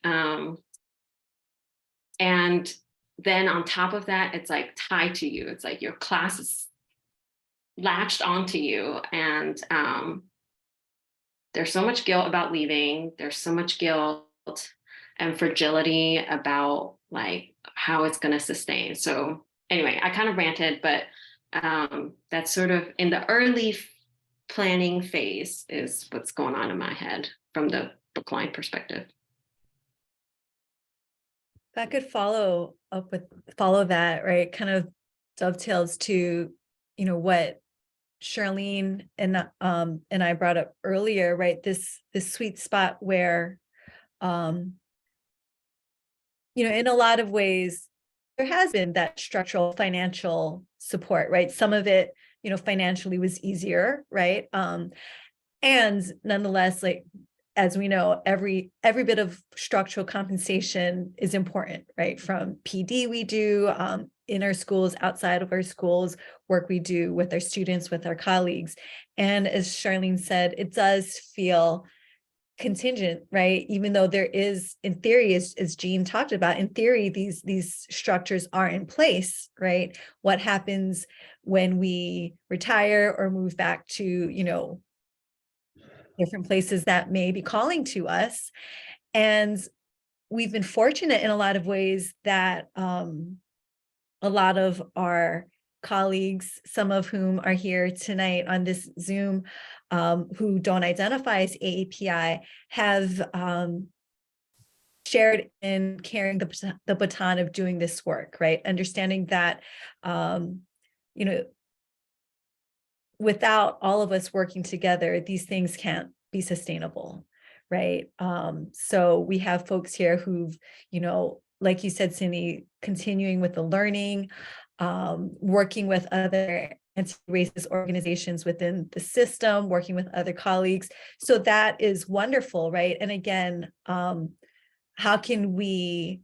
And then on top of that, it's like tied to you. It's like your class is latched onto you. And there's so much guilt about leaving. There's so much guilt and fragility about like how it's going to sustain. So anyway, I kind of ranted, but that's sort of in the early planning phase is what's going on in my head from the bookline perspective. If I could follow that, right, kind of dovetails to, you know, what Charlene and I brought up earlier, right? This sweet spot where, you know, in a lot of ways, there has been that structural financial support, right? Some of it, you know, financially was easier, right? And nonetheless, like, as we know, every bit of structural compensation is important, right? From PD we do in our schools, outside of our schools, work we do with our students, with our colleagues. And as Charlene said, it does feel contingent, right? Even though there is, in theory, as Jean talked about, in theory, these structures are in place, right? What happens when we retire or move back to, you know, different places that may be calling to us? And we've been fortunate in a lot of ways that a lot of our colleagues, some of whom are here tonight on this Zoom, who don't identify as AAPI, have shared in carrying the baton of doing this work, right? Understanding that, you know, without all of us working together, these things can't be sustainable, right? So we have folks here who've, you know, like you said, Cindy, continuing with the learning, working with other anti-racist organizations within the system, working with other colleagues. So that is wonderful, right? And again, how can we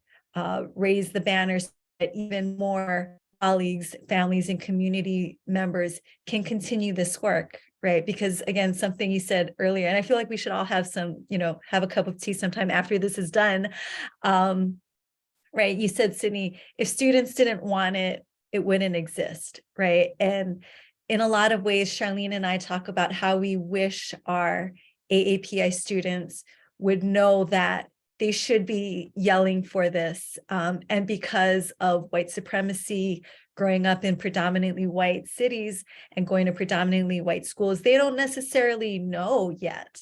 raise the banners that even more colleagues, families, and community members can continue this work, right? Because again, something you said earlier, and I feel like we should all have some, you know, have a cup of tea sometime after this is done. Right? You said, Sydney, if students didn't want it, it wouldn't exist, right? And in a lot of ways, Charlene and I talk about how we wish our AAPI students would know that they should be yelling for this. And because of white supremacy, growing up in predominantly white cities and going to predominantly white schools, they don't necessarily know yet,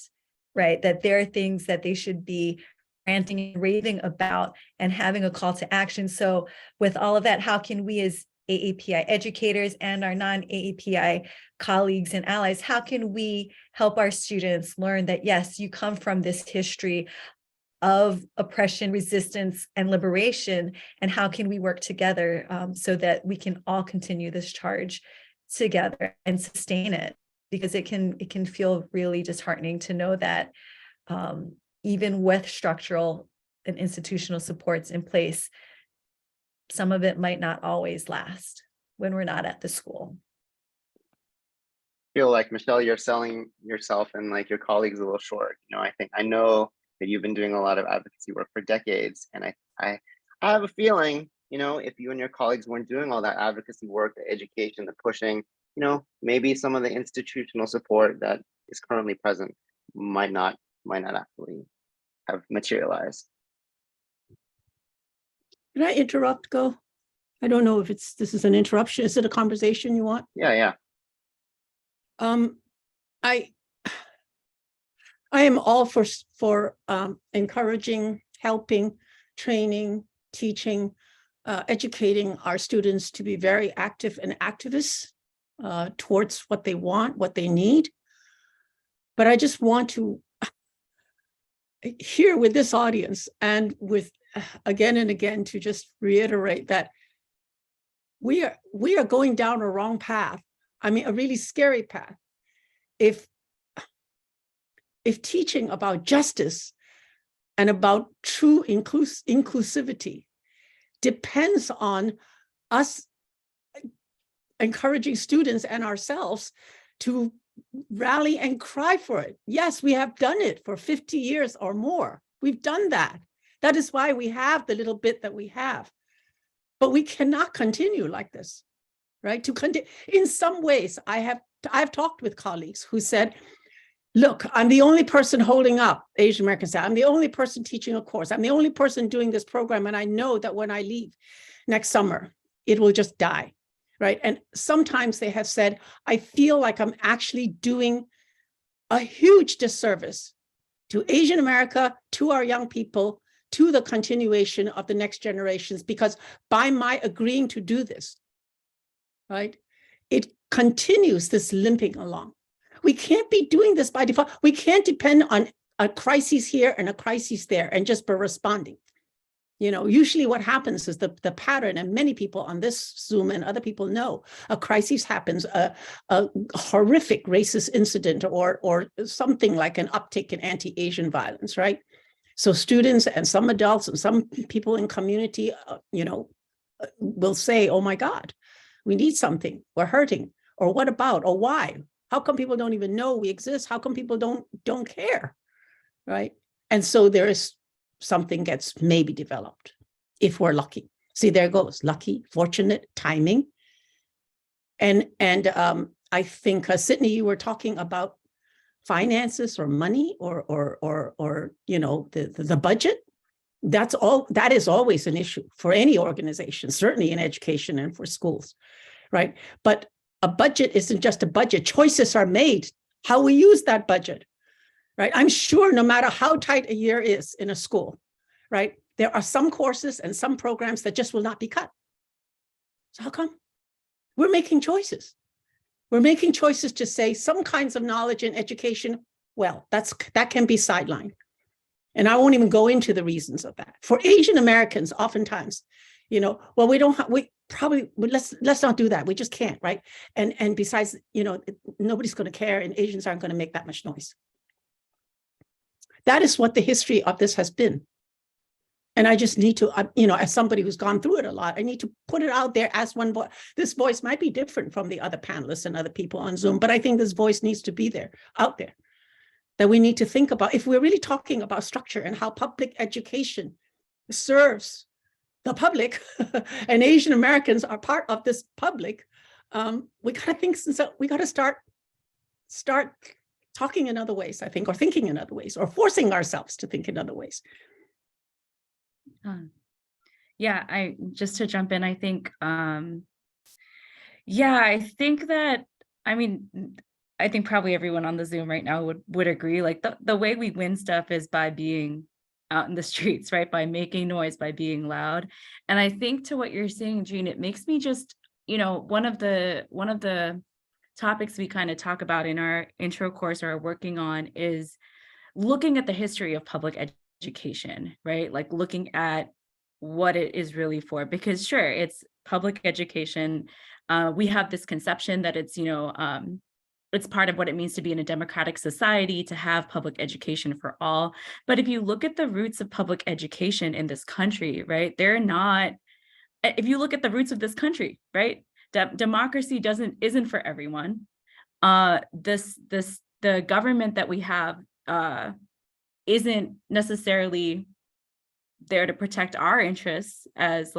right? That there are things that they should be ranting and raving about and having a call to action. So with all of that, how can we as AAPI educators and our non-AAPI colleagues and allies, how can we help our students learn that, yes, you come from this history of oppression, resistance, and liberation, and how can we work together so that we can all continue this charge together and sustain it? Because it can feel really disheartening to know that even with structural and institutional supports in place, some of it might not always last when we're not at the school. Feel like, Michelle, you're selling yourself and like your colleagues a little short. You know, I know that you've been doing a lot of advocacy work for decades, and I have a feeling, you know, if you and your colleagues weren't doing all that advocacy work, the education, the pushing, you know, maybe some of the institutional support that is currently present might not actually have materialized. Can I interrupt, Go? I don't know if this is an interruption. Is it a conversation you want? Yeah. I am all for encouraging, helping, training, teaching, educating our students to be very active and activists towards what they want, what they need. But I just want to here with this audience and with again and again to just reiterate that we are going down a wrong path. I mean, a really scary path. If teaching about justice and about true inclusivity depends on us encouraging students and ourselves to rally and cry for it. Yes, we have done it for 50 years or more. We've done that. That is why we have the little bit that we have. But we cannot continue like this, right? In some ways, I've talked with colleagues who said, look, I'm the only person holding up Asian American Studies. I'm the only person teaching a course. I'm the only person doing this program. And I know that when I leave next summer, it will just die, right? And sometimes they have said, I feel like I'm actually doing a huge disservice to Asian America, to our young people, to the continuation of the next generations, because by my agreeing to do this, right, it continues this limping along. We can't be doing this by default. We can't depend on a crisis here and a crisis there and just by responding. You know, usually what happens is the pattern, and many people on this Zoom and other people know, a crisis happens, a horrific racist incident or something like an uptick in anti-Asian violence, right? So students and some adults and some people in community, will say, oh my God, we need something, we're hurting, or what about, or why? How come people don't even know we exist? How come people don't care, right? And so there is something gets maybe developed if we're lucky. See, there goes lucky, fortunate, timing. And I think, Sydney, you were talking about finances or money or the budget. That is always an issue for any organization, certainly in education and for schools, right? But a budget isn't just a budget. Choices are made how we use that budget, right? I'm sure no matter how tight a year is in a school, right, there are some courses and some programs that just will not be cut. So how come? We're making choices. We're making choices to say some kinds of knowledge and education, well, that can be sidelined. And I won't even go into the reasons of that. For Asian Americans, oftentimes, well, let's not do that. We just can't, right? And besides, nobody's going to care and Asians aren't going to make that much noise. That is what the history of this has been. And I just need to, as somebody who's gone through it a lot, I need to put it out there as one voice. This voice might be different from the other panelists and other people on Zoom, but I think this voice needs to be there, out there, that we need to think about. If we're really talking about structure and how public education serves the public, and Asian Americans are part of this public, we got to think, so we got to start talking in other ways, I think, or thinking in other ways, or forcing ourselves to think in other ways. Yeah, just to jump in, I think, I think that, I think probably everyone on the Zoom right now would agree, like the way we win stuff is by being out in the streets, right? By making noise, by being loud. And I think to what you're saying, Jean, it makes me just, one of the topics we kind of talk about in our intro course or are working on is looking at the history of public education, right? Like looking at what it is really for, because sure, it's public education. We have this conception that it's, it's part of what it means to be in a democratic society, to have public education for all. But if you look at the roots of public education in this country, right, if you look at the roots of this country, right, democracy isn't for everyone. The government that we have isn't necessarily there to protect our interests as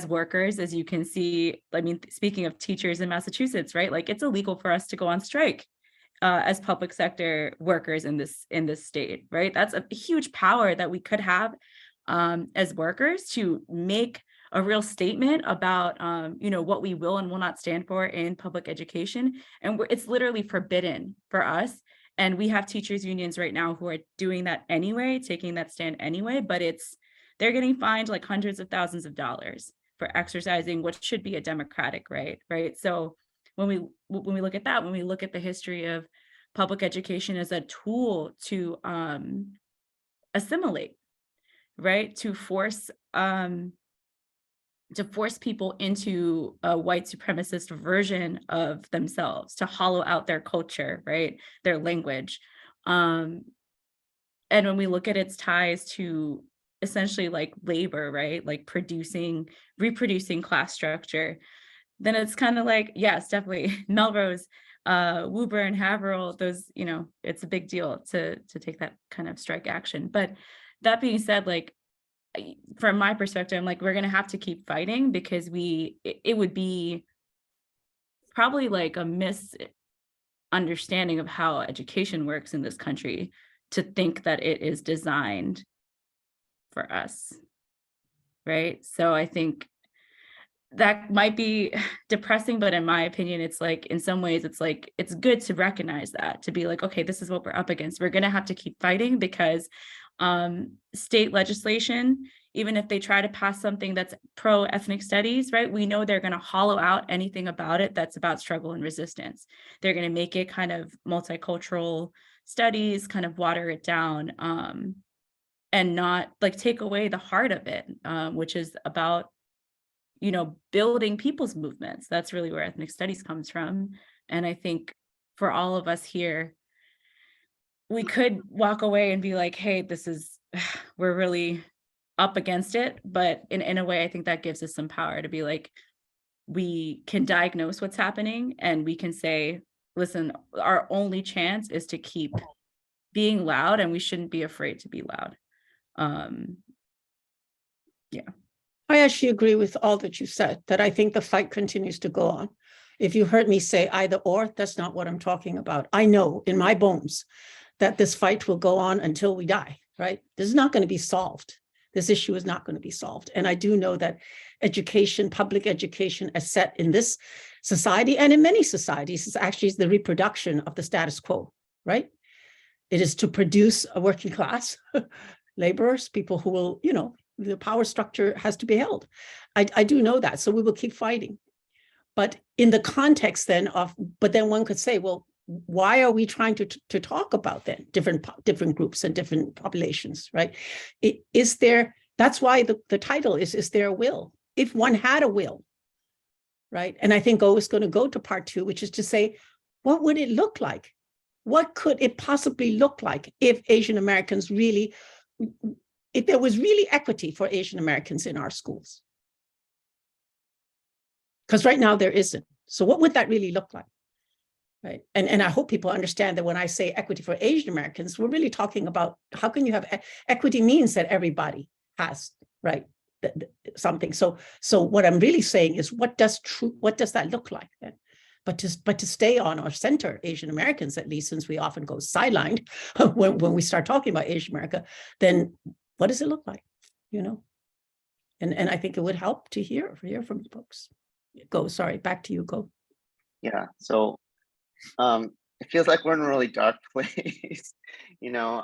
workers, as you can see. Speaking of teachers in Massachusetts, right? Like it's illegal for us to go on strike as public sector workers in this state, right? That's a huge power that we could have as workers to make a real statement about what we will and will not stand for in public education. And it's literally forbidden for us And we have teachers unions right now who are doing that anyway, taking that stand anyway, but they're getting fined like hundreds of thousands of dollars for exercising what should be a democratic right, right? So when we look at that, when we look at the history of public education as a tool to assimilate, right? To force people into a white supremacist version of themselves, to hollow out their culture, right? Their language. And when we look at its ties to essentially like labor, right? Like reproducing class structure, then it's kind of like, yes, definitely Melrose, Woburn, Haverhill, those, it's a big deal to take that kind of strike action. But that being said, like, from my perspective, I'm like, we're going to have to keep fighting, because it would be probably like a misunderstanding of how education works in this country to think that it is designed for us, right? So I think that might be depressing, but in my opinion, it's like, in some ways, it's like, it's good to recognize that, to be like, okay, this is what we're up against. We're going to have to keep fighting, because state legislation, even if they try to pass something that's pro ethnic studies, right, we know they're going to hollow out anything about it that's about struggle and resistance. They're going to make it kind of multicultural studies, kind of water it down, and not like take away the heart of it, which is about, building people's movements. That's really where ethnic studies comes from. And I think for all of us here, we could walk away and be like, hey, we're really up against it. But in a way, I think that gives us some power to be like, we can diagnose what's happening, and we can say, listen, our only chance is to keep being loud, and we shouldn't be afraid to be loud. Yeah. I actually agree with all that you said, that I think the fight continues to go on. If you heard me say either or, that's not what I'm talking about. I know in my bones that this fight will go on until we die, right? This is not going to be solved. This issue is not going to be solved. And I do know that education, public education, as set in this society and in many societies, is actually the reproduction of the status quo, right? It is to produce a working class, laborers, people who will, the power structure has to be held. I do know that. So we will keep fighting. But in the context then but then one could say, well, why are we trying to talk about then different groups and different populations, right? That's why the title is there a will? If one had a will, right? And I think is going to go to part 2, which is to say, what would it look like? What could it possibly look like if Asian Americans really, if there was really equity for Asian Americans in our schools? Because right now there isn't. So what would that really look like? Right. And I hope people understand that when I say equity for Asian Americans, we're really talking about how can you have equity means that everybody has, right, something. So what I'm really saying is, what does that look like then? But to stay on or center Asian Americans, at least, since we often go sidelined when we start talking about Asian America, then what does it look like? And I think it would help to hear from folks. Sorry, back to you, Go. Yeah, so it feels like we're in a really dark place, No,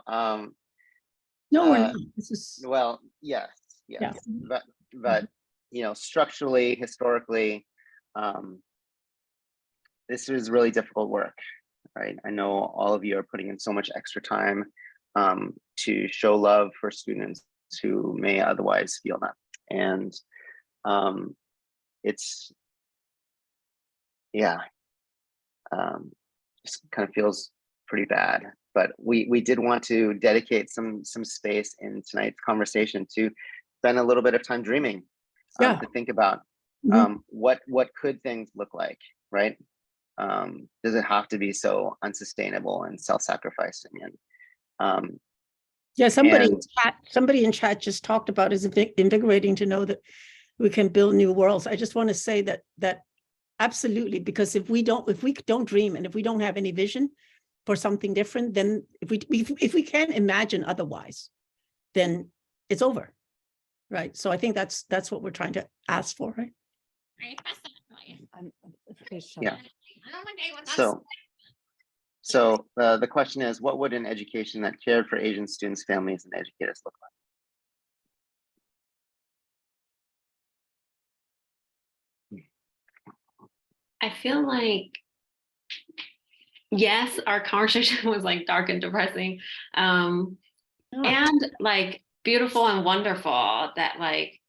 we're not. This is well, yes, yeah. but structurally, historically, this is really difficult work, right? I know all of you are putting in so much extra time to show love for students who may otherwise feel that, and it's just kind of feels pretty bad. But we did want to dedicate some space in tonight's conversation to spend a little bit of time dreaming, to think about what could things look like, right? Does it have to be so unsustainable and self-sacrificing? And somebody in chat just talked about it's invigorating to know that we can build new worlds. I just want to say that absolutely, because if we don't dream, and if we don't have any vision for something different, then if we can't imagine otherwise, then it's over, right? So I think that's what we're trying to ask for, right? So the question is, what would an education that cared for Asian students, families, and educators look like? I feel like, yes, our conversation was like dark and depressing. And like beautiful and wonderful that like,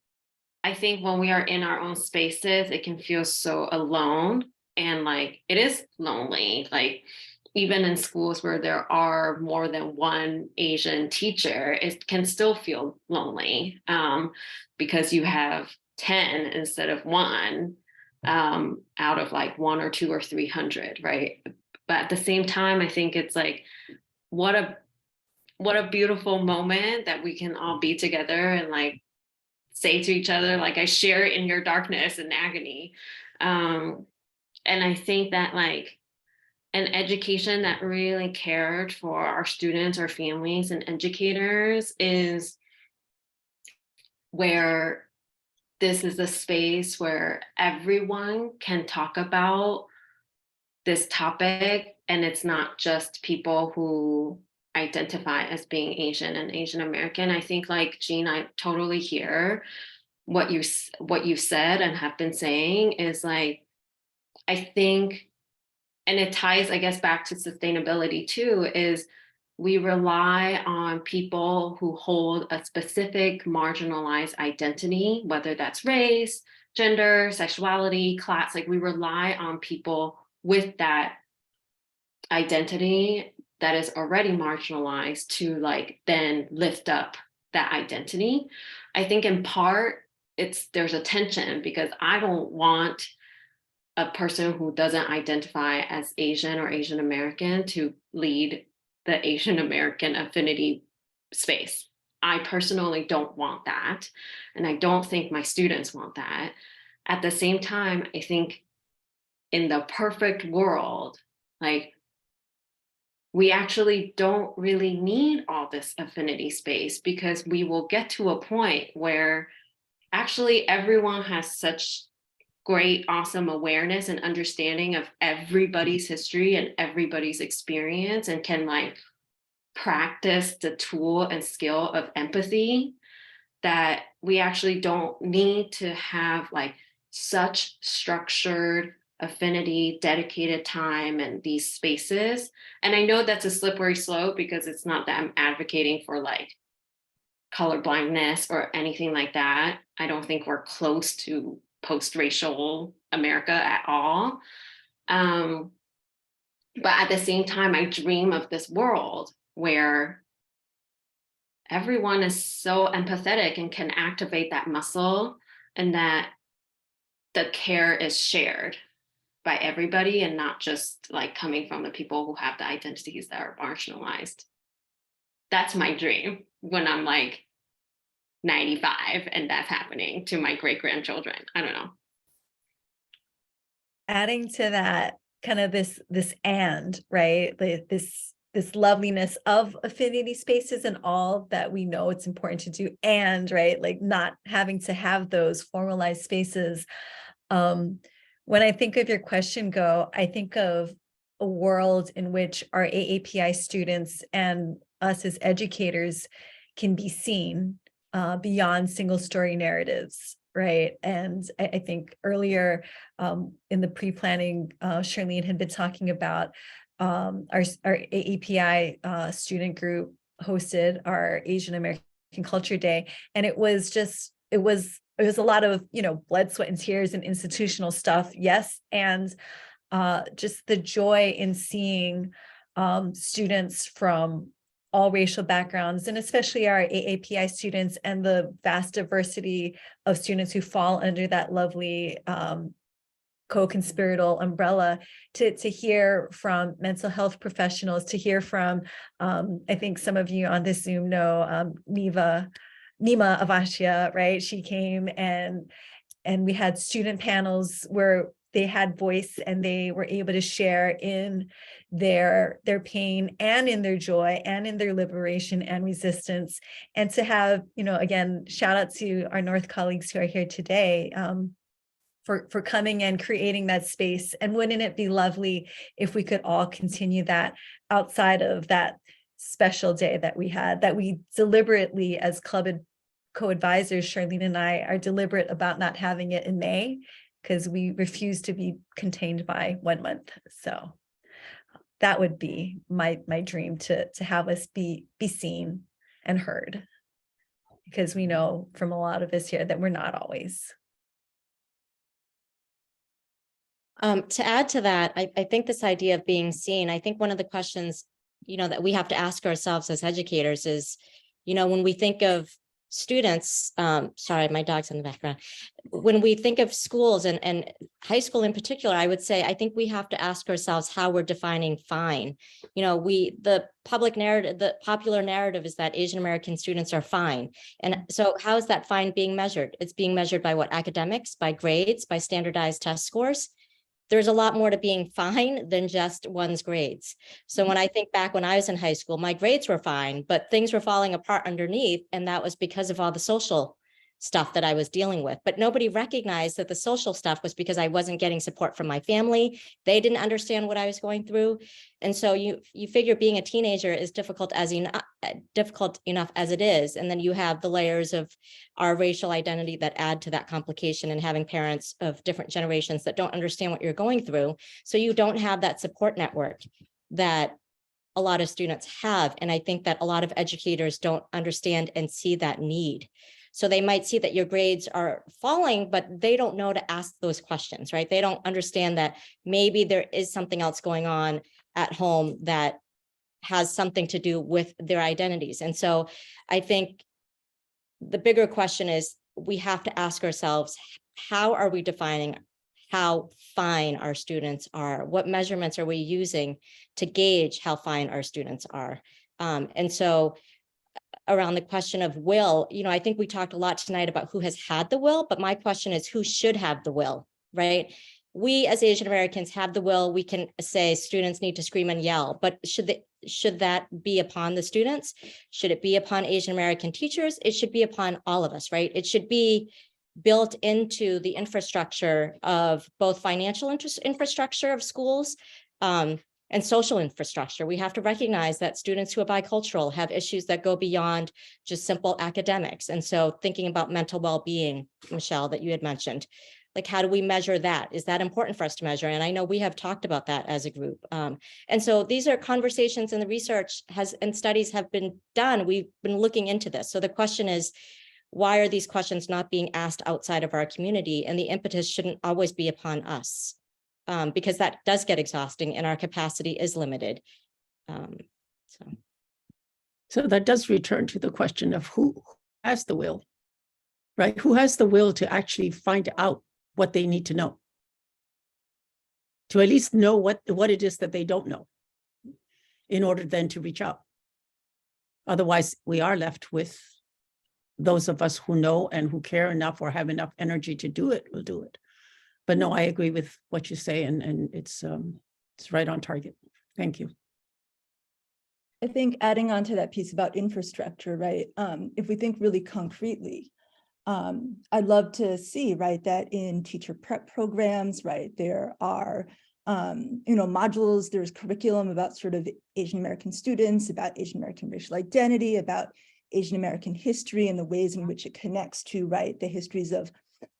I think when we are in our own spaces, it can feel so alone and like it is lonely. Like even in schools where there are more than one Asian teacher, it can still feel lonely because you have 10 instead of one out of like 1 or 2 or 300, right? But at the same time, I think it's like, what a beautiful moment that we can all be together and like say to each other, like, I share in your darkness and agony. And I think that like an education that really cared for our students, our families, and educators is where this is a space where everyone can talk about this topic, and it's not just people who identify as being Asian and Asian American. I think like Jean, I totally hear what you said and have been saying is like, I think, and it ties, I guess, back to sustainability too, is we rely on people who hold a specific marginalized identity, whether that's race, gender, sexuality, class, like we rely on people with that identity that is already marginalized to like then lift up that identity. I think in part there's a tension because I don't want a person who doesn't identify as Asian or Asian American to lead the Asian American affinity space. I personally don't want that. And I don't think my students want that. At the same time, I think in the perfect world, like we actually don't really need all this affinity space because we will get to a point where actually everyone has such great, awesome awareness and understanding of everybody's history and everybody's experience and can like practice the tool and skill of empathy that we actually don't need to have like such structured affinity, dedicated time and these spaces. And I know that's a slippery slope because it's not that I'm advocating for like color blindness or anything like that. I don't think we're close to post-racial America at all. But at the same time, I dream of this world where everyone is so empathetic and can activate that muscle and that the care is shared by everybody and not just like coming from the people who have the identities that are marginalized. That's my dream when I'm like 95 and that's happening to my great-grandchildren. I don't know. Adding to that, kind of this and right, this loveliness of affinity spaces and all that we know it's important to do, and right, like not having to have those formalized spaces. When I think of your question, Go, I think of a world in which our AAPI students and us as educators can be seen beyond single story narratives, right? And I think earlier in the pre-planning, Charlene had been talking about our AAPI student group hosted our Asian American Culture Day, and it was a lot of, blood, sweat, and tears and institutional stuff, yes, and just the joy in seeing students from all racial backgrounds, and especially our AAPI students and the vast diversity of students who fall under that lovely co-conspiratorial umbrella, to hear from mental health professionals, to hear from, I think some of you on this Zoom know Nima Avashia, right? She came and we had student panels where they had voice and they were able to share in their pain and in their joy and in their liberation and resistance. And to have, again, shout out to our North colleagues who are here today. for coming and creating that space. And wouldn't it be lovely if we could all continue that outside of that special day that we had, that we deliberately, as club co-advisors, Charlene and I are deliberate about not having it in May because we refuse to be contained by 1 month. So that would be my dream, to have us be seen and heard, because we know from a lot of us here that we're not always. To add to that, I think this idea of being seen, I think one of the questions, that we have to ask ourselves as educators is, when we think of students, sorry, my dog's in the background. When we think of schools and high school in particular, I would say, I think we have to ask ourselves how we're defining fine. The public narrative, the popular narrative is that Asian American students are fine. And so how is that fine being measured? It's being measured by what? Academics, by grades, by standardized test scores. There's a lot more to being fine than just one's grades. So when I think back when I was in high school, my grades were fine, but things were falling apart underneath. And that was because of all the social stuff that I was dealing with. But nobody recognized that the social stuff was because I wasn't getting support from my family. They didn't understand what I was going through. And so you figure being a teenager is difficult enough as it is. And then you have the layers of our racial identity that add to that complication, and having parents of different generations that don't understand what you're going through. So you don't have that support network that a lot of students have. And I think that a lot of educators don't understand and see that need. So they might see that your grades are falling, but they don't know to ask those questions, right? They don't understand that maybe there is something else going on at home that has something to do with their identities. And so I think the bigger question is, we have to ask ourselves, how are we defining how fine our students are? What measurements are we using to gauge how fine our students are? And so around the question of will, I think we talked a lot tonight about who has had the will, but my question is, who should have the will, right? We as Asian Americans have the will. We can say students need to scream and yell, but should that be upon the students? Should it be upon Asian American teachers? It should be upon all of us, right? It should be built into the infrastructure of both financial infrastructure of schools, and social infrastructure. We have to recognize that students who are bicultural have issues that go beyond just simple academics. And so thinking about mental well-being, Michelle, that you had mentioned, like, how do we measure that? Is that important for us to measure? And I know we have talked about that as a group. And so these are conversations, and the research and studies have been done. We've been looking into this. So the question is, why are these questions not being asked outside of our community? And the impetus shouldn't always be upon us. Because that does get exhausting and our capacity is limited. So that does return to the question of who has the will, right? Who has the will to actually find out what they need to know? To at least know what it is that they don't know, in order then to reach out. Otherwise, we are left with those of us who know and who care enough or have enough energy to do it, will do it. But no, I agree with what you say, and it's right on target. Thank you. I think adding on to that piece about infrastructure, right? If we think really concretely, I'd love to see, right, that in teacher prep programs, right, there are, modules, there's curriculum about sort of Asian American students, about Asian American racial identity, about Asian American history and the ways in which it connects to, right, the histories of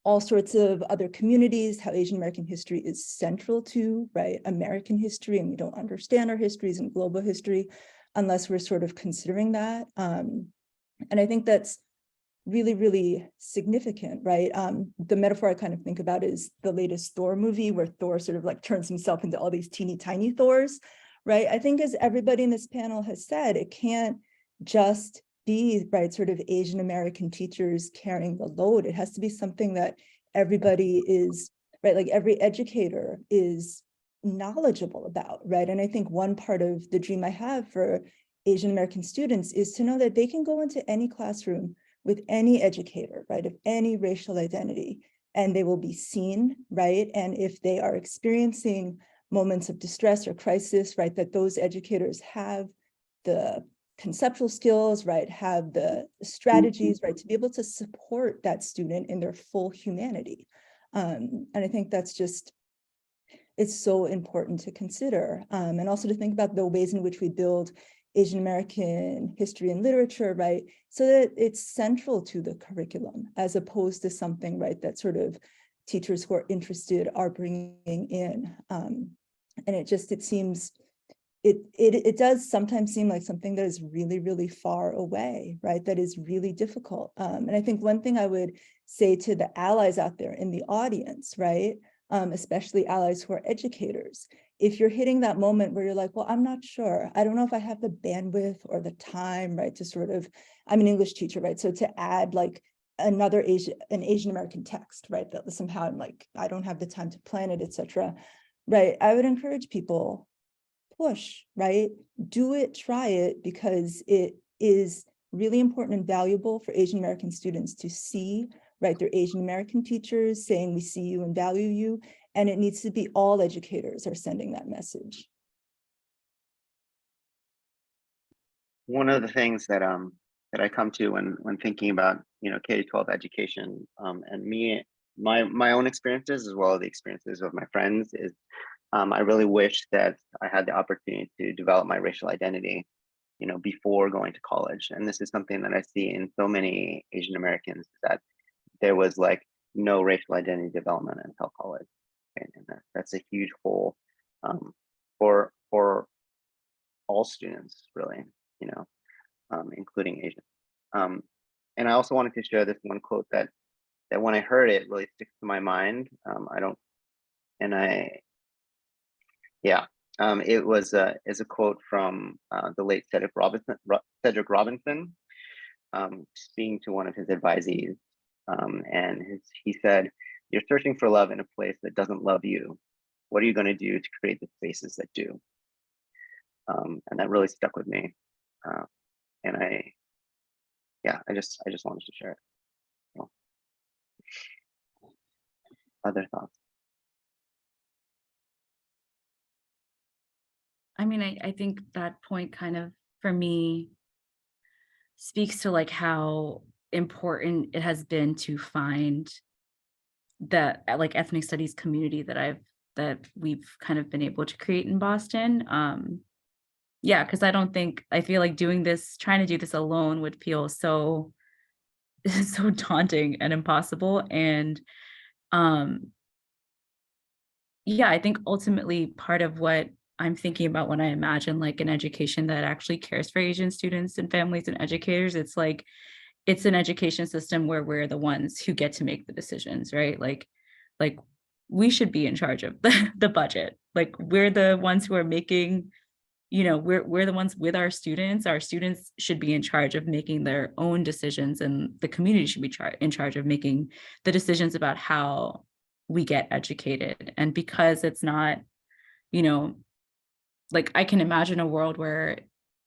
all sorts of other communities, how Asian American history is central to, right, American history, and we don't understand our histories and global history unless we're sort of considering that. And I think that's really, really significant, right? The metaphor I kind of think about is the latest Thor movie, where Thor sort of like turns himself into all these teeny tiny Thors, right? I think, as everybody in this panel has said, it can't just be, right, sort of Asian American teachers carrying the load. It has to be something that everybody is, right, like every educator is knowledgeable about, right? And I think one part of the dream I have for Asian American students is to know that they can go into any classroom with any educator, right, of any racial identity, and they will be seen, right? And if they are experiencing moments of distress or crisis, right, that those educators have the conceptual skills, right, have the strategies, right, to be able to support that student in their full humanity. And I think that's just, it's so important to consider. And also to think about the ways in which we build Asian American history and literature, right? So that it's central to the curriculum, as opposed to something, right, that sort of teachers who are interested are bringing in. And it seems, it does sometimes seem like something that is really, really far away, right? That is really difficult. And I think one thing I would say to the allies out there in the audience, right? Especially allies who are educators, if you're hitting that moment where you're like, well, I'm not sure, I don't know if I have the bandwidth or the time, right, to sort of, I'm an English teacher, right? So to add like another an Asian American text, right, that somehow I'm like, I don't have the time to plan it, etc. Right, I would encourage people, push, right, do it, try it, because it is really important and valuable for Asian American students to see, right, their Asian American teachers saying we see you and value you, and it needs to be all educators are sending that message. One of the things that that I come to when thinking about, you know, K-12 education, and my own experiences as well as the experiences of my friends is, I really wish that I had the opportunity to develop my racial identity, you know, before going to college. And this is something that I see in so many Asian Americans, that there was like no racial identity development until college. And that's a huge hole, for all students, really, you know, including Asian. And I also wanted to share this one quote that when I heard it really sticks to my mind. I don't, and I, yeah, it was is a quote from the late Cedric Robinson, speaking to one of his advisees, and he said, "You're searching for love in a place that doesn't love you. What are you going to do to create the spaces that do?" And that really stuck with me, and I just wanted to share it. So, other thoughts? I mean, I think that point kind of, for me, speaks to like how important it has been to find the like ethnic studies community that we've kind of been able to create in Boston. Yeah, because I feel like trying to do this alone would feel so so daunting and impossible. And yeah, I think ultimately part of what I'm thinking about when I imagine like an education that actually cares for Asian students and families and educators, it's like it's an education system where we're the ones who get to make the decisions, right? Like we should be in charge of the budget. Like we're the ones who are making, you know, we're the ones with our students. Our students should be in charge of making their own decisions, and the community should be in charge of making the decisions about how we get educated. And because it's not, you know, like I can imagine a world where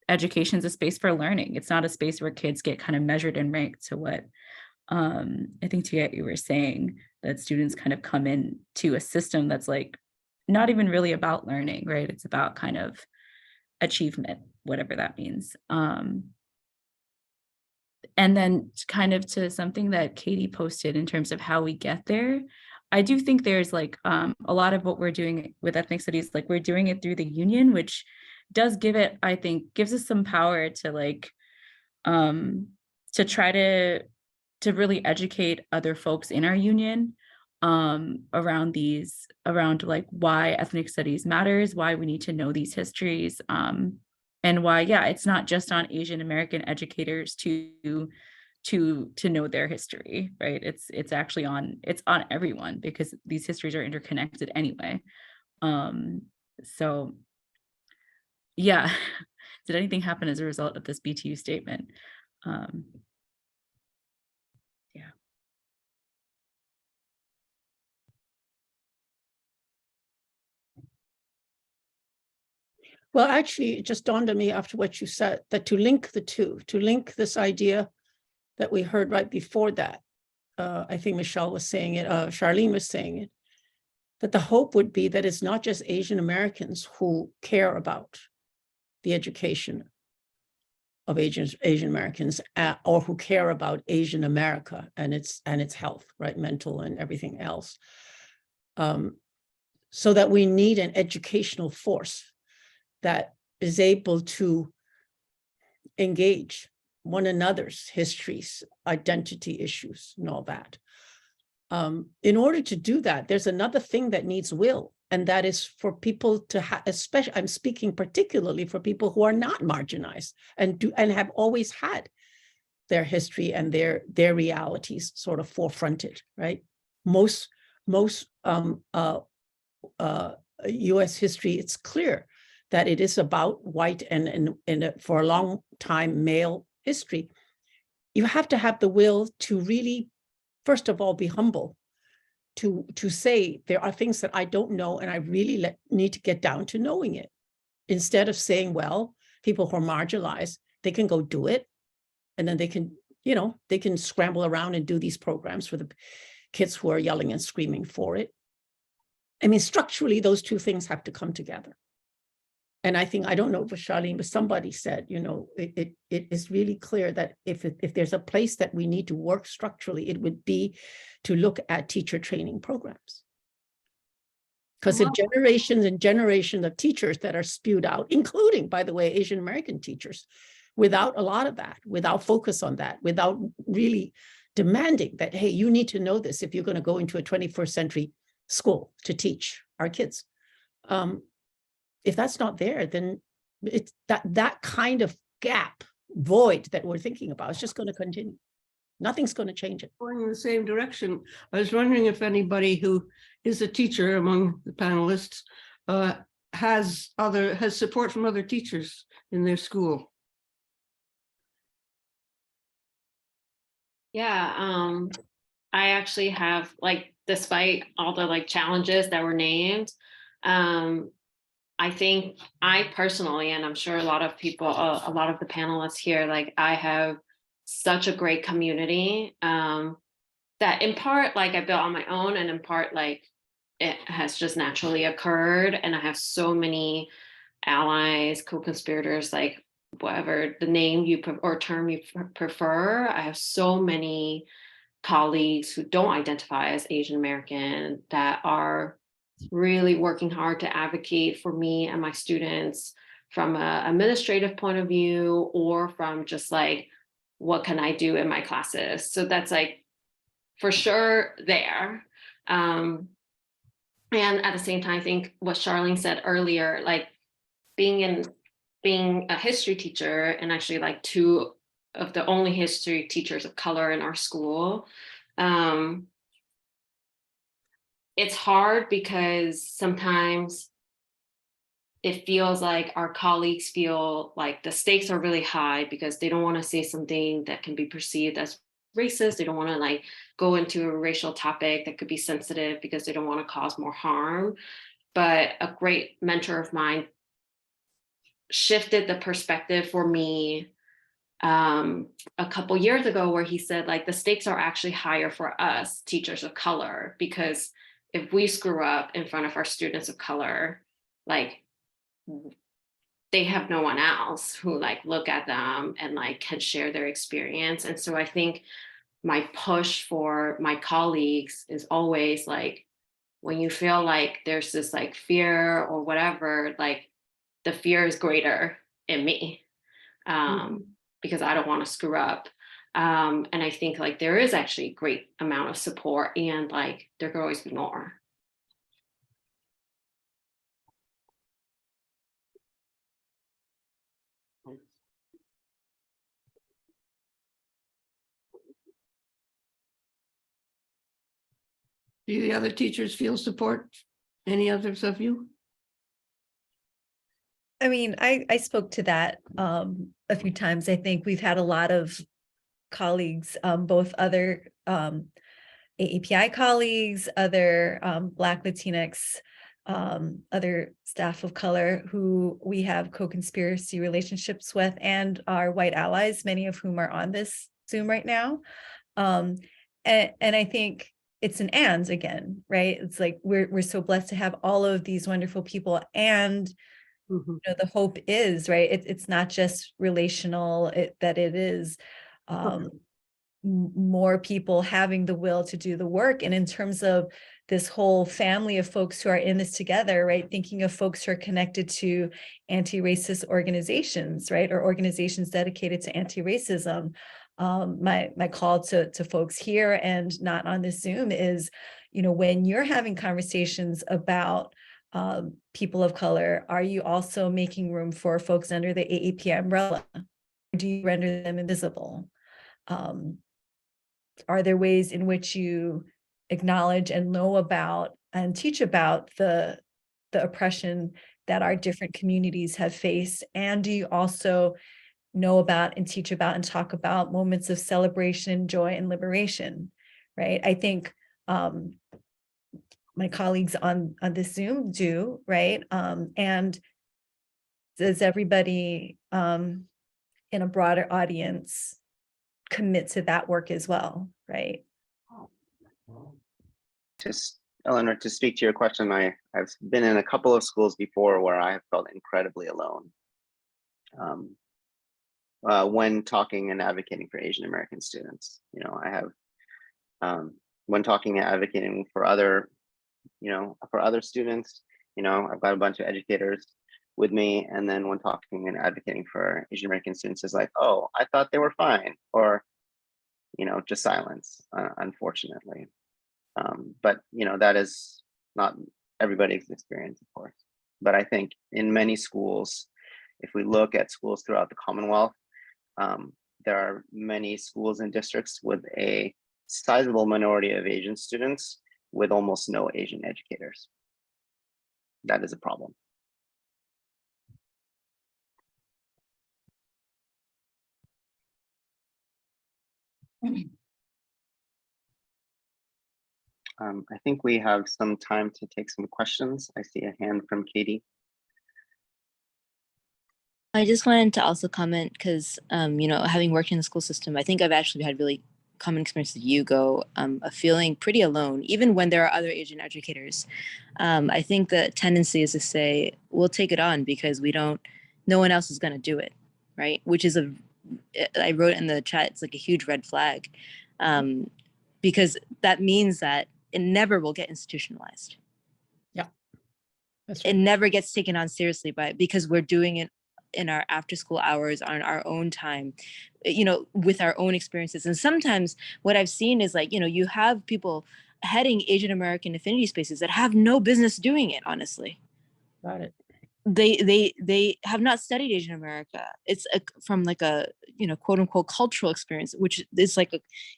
education is a space for learning. It's not a space where kids get kind of measured and ranked to what I think Tia, you were saying, that students kind of come in to a system that's like not even really about learning, right? It's about kind of achievement, whatever that means. And then kind of to something that Katie posted in terms of how we get there, I do think there's like a lot of what we're doing with ethnic studies, like we're doing it through the union, which does give it, I think, gives us some power to like, to try to really educate other folks in our union around like why ethnic studies matters, why we need to know these histories, and why, yeah, it's not just on Asian American educators to know their history, right? It's actually on everyone, because these histories are interconnected anyway. So yeah, did anything happen as a result of this BTU statement? Yeah. Well, actually, it just dawned on me after what you said that to link the two, to link this idea that we heard right before that, I think Michelle was saying it, Charlene was saying it, that the hope would be that it's not just Asian Americans who care about the education of Asian Americans, or who care about Asian America and its health, right, mental and everything else. So that we need an educational force that is able to engage one another's histories, identity issues, and all that. In order to do that, there's another thing that needs will, and that is for people to have, especially, I'm speaking particularly for people who are not marginalized and have always had their history and their realities sort of forefronted, right? Most US history, it's clear that it is about white and for a long time male history. You have to have the will to really, first of all, be humble, to say there are things that I don't know and I really need to get down to knowing it, instead of saying, well, people who are marginalized, they can go do it, and then they can, they can scramble around and do these programs for the kids who are yelling and screaming for it. I mean, structurally, those two things have to come together. And I think, I don't know if it was Charlene, but somebody said, it is really clear that if there's a place that we need to work structurally, it would be to look at teacher training programs. Because the generations and generations of teachers that are spewed out, including, by the way, Asian American teachers, without a lot of that, without focus on that, without really demanding that, hey, you need to know this if you're going to go into a 21st century school to teach our kids. If that's not there, then it's that kind of gap, void that we're thinking about is just going to continue. Nothing's going to change it. Going in the same direction. I was wondering if anybody who is a teacher among the panelists has support from other teachers in their school. Yeah, I actually have, like, despite all the challenges that were named, I think I personally, and I'm sure a lot of people, a lot of the panelists here, I have such a great community that in part, I built on my own, and in part, it has just naturally occurred. And I have so many allies, co-conspirators, whatever the name or term you prefer. I have so many colleagues who don't identify as Asian American that are really working hard to advocate for me and my students from an administrative point of view, or from just what can I do in my classes. So that's for sure there. And at the same time, I think what Charlene said earlier, being a history teacher, and actually two of the only history teachers of color in our school, it's hard because sometimes it feels like our colleagues feel like the stakes are really high because they don't want to say something that can be perceived as racist. They don't want to go into a racial topic that could be sensitive because they don't want to cause more harm. But a great mentor of mine shifted the perspective for me a couple years ago, where he said the stakes are actually higher for us teachers of color, because if we screw up in front of our students of color, they have no one else who look at them and can share their experience. And so I think my push for my colleagues is always when you feel there's this fear or whatever, the fear is greater in me, because I don't want to screw up. And I think there is actually a great amount of support, and there could always be more. Do the other teachers feel support? Any others of you? I mean, I spoke to that a few times. I think we've had a lot of colleagues, both other AAPI colleagues, other Black Latinx, other staff of color who we have co-conspiracy relationships with, and our white allies, many of whom are on this Zoom right now. And I think it's an and again, right? It's we're so blessed to have all of these wonderful people, and Mhm. the hope is, right, it's not just relational, that it is more people having the will to do the work. And in terms of this whole family of folks who are in this together, right, thinking of folks who are connected to anti-racist organizations, right, or organizations dedicated to anti-racism. My call to folks here and not on this Zoom is, when you're having conversations about people of color, are you also making room for folks under the AAPI umbrella? Do you render them invisible? Are there ways in which you acknowledge and know about and teach about the oppression that our different communities have faced? And do you also know about and teach about and talk about moments of celebration, joy, and liberation, right? I think my colleagues on this Zoom do, right? And does everybody in a broader audience commit to that work as well, right? Just Eleanor, to speak to your question, I've been in a couple of schools before where I have felt incredibly alone when talking and advocating for Asian American students. I have when talking and advocating for other students, I've got a bunch of educators with me, and then when talking and advocating for Asian American students, is like, oh, I thought they were fine, or just silence, unfortunately. But that is not everybody's experience, of course. But I think in many schools, if we look at schools throughout the Commonwealth, there are many schools and districts with a sizable minority of Asian students with almost no Asian educators. That is a problem. I think we have some time to take some questions. I see a hand from Katie. I just wanted to also comment because, having worked in the school system, I think I've actually had really common experience with Hugo, of feeling pretty alone, even when there are other Asian educators. I think the tendency is to say, we'll take it on because no one else is going to do it, right? Which is I wrote in the chat, it's like a huge red flag, because that means that it never will get institutionalized. Yeah, that's It right. never gets taken on seriously because we're doing it in our after school hours on our own time, with our own experiences. And sometimes what I've seen is you have people heading Asian American affinity spaces that have no business doing it, honestly. Got it. They have not studied Asian America. It's from like a quote unquote cultural experience, which is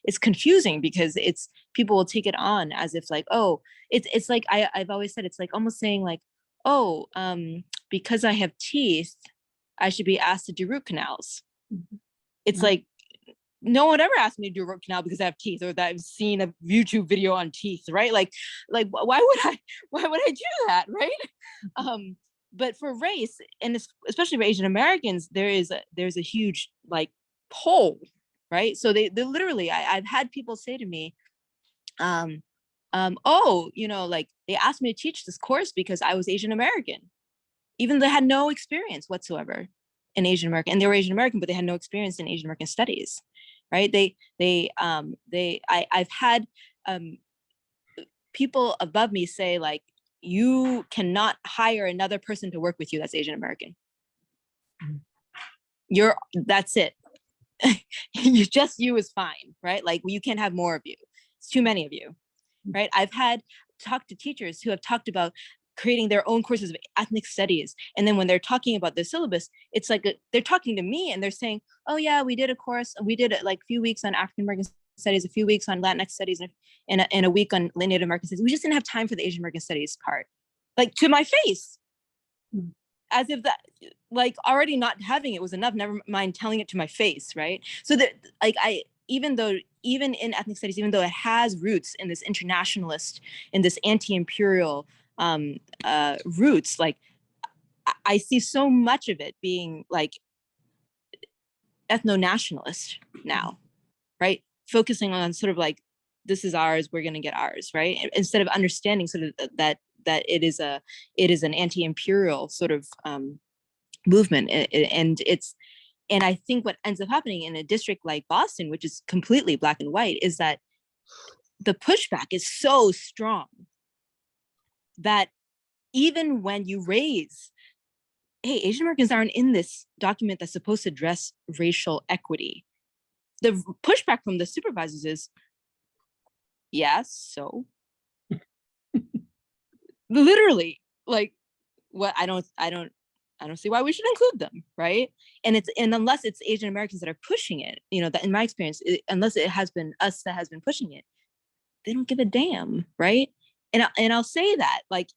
it's confusing because people will take it on as if it's like I've always said, it's like almost saying because I have teeth, I should be asked to do root canals. It's like no one ever asked me to do a root canal because I have teeth, or that I've seen a YouTube video on teeth, right? Like why would I do that, right? But for race, and especially for Asian Americans, there's a huge pull, right? So they literally, I've had people say to me, they asked me to teach this course because I was Asian American, even though they had no experience whatsoever in Asian American, and they were Asian American, but they had no experience in Asian American studies, right? I've had people above me say you cannot hire another person to work with you that's Asian American. That's it. You is fine, right? You can't have more of you. It's too many of you, right? I've talked to teachers who have talked about creating their own courses of ethnic studies. And then when they're talking about the syllabus, it's they're talking to me and they're saying, oh yeah, we did a course. We did a few weeks on African American studies, a few weeks on Latinx studies, and a week on Native American studies. We just didn't have time for the Asian American studies part, to my face, as if that already not having it was enough, never mind telling it to my face, right? So that even in ethnic studies, even though it has roots in this internationalist, in this anti-imperial roots, I see so much of it being ethno-nationalist now, right? Focusing on sort of this is ours, we're going to get ours, right? Instead of understanding sort of that that it is an anti-imperial sort of movement, and I think what ends up happening in a district like Boston, which is completely black and white, is that the pushback is so strong that even when you raise, hey, Asian Americans aren't in this document that's supposed to address racial equity, the pushback from the supervisors is, yes, so literally, like, what, I don't see why we should include them, right? And unless it's Asian Americans that are pushing it, that in my experience, unless it has been us that has been pushing it, they don't give a damn, right? And I'll say that, like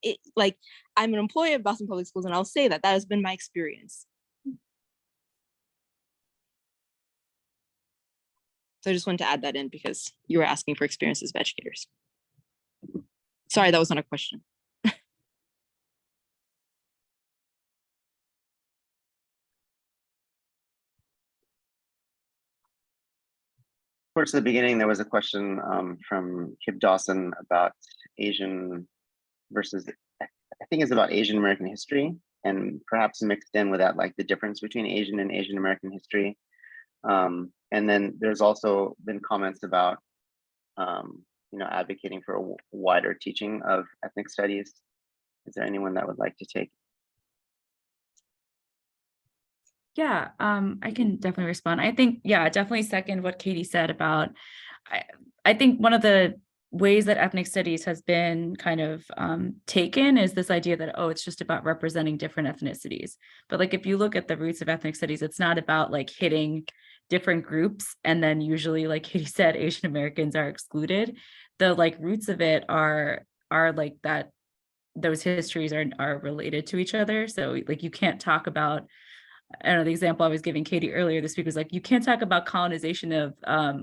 I'm an employee of Boston Public Schools, and I'll say that has been my experience. So I just wanted to add that in because you were asking for experiences of educators. Sorry, that was not a question. Towards the beginning, there was a question from Kip Dawson about Asian versus, I think it's about Asian American history, and perhaps mixed in with that, like the difference between Asian and Asian American history. And then there's also been comments about, advocating for a wider teaching of ethnic studies. Is there anyone that would like to take? Yeah, I can definitely respond. I think, yeah, definitely second what Katie said about, I think one of the ways that ethnic studies has been kind of taken is this idea that, oh, it's just about representing different ethnicities. But like, if you look at the roots of ethnic studies, it's not about like hitting different groups. And then usually, like Katie said, Asian Americans are excluded. The like roots of it are like that, those histories are related to each other. So like, you can't talk about, I don't know, the example I was giving Katie earlier this week was like, you can't talk about colonization of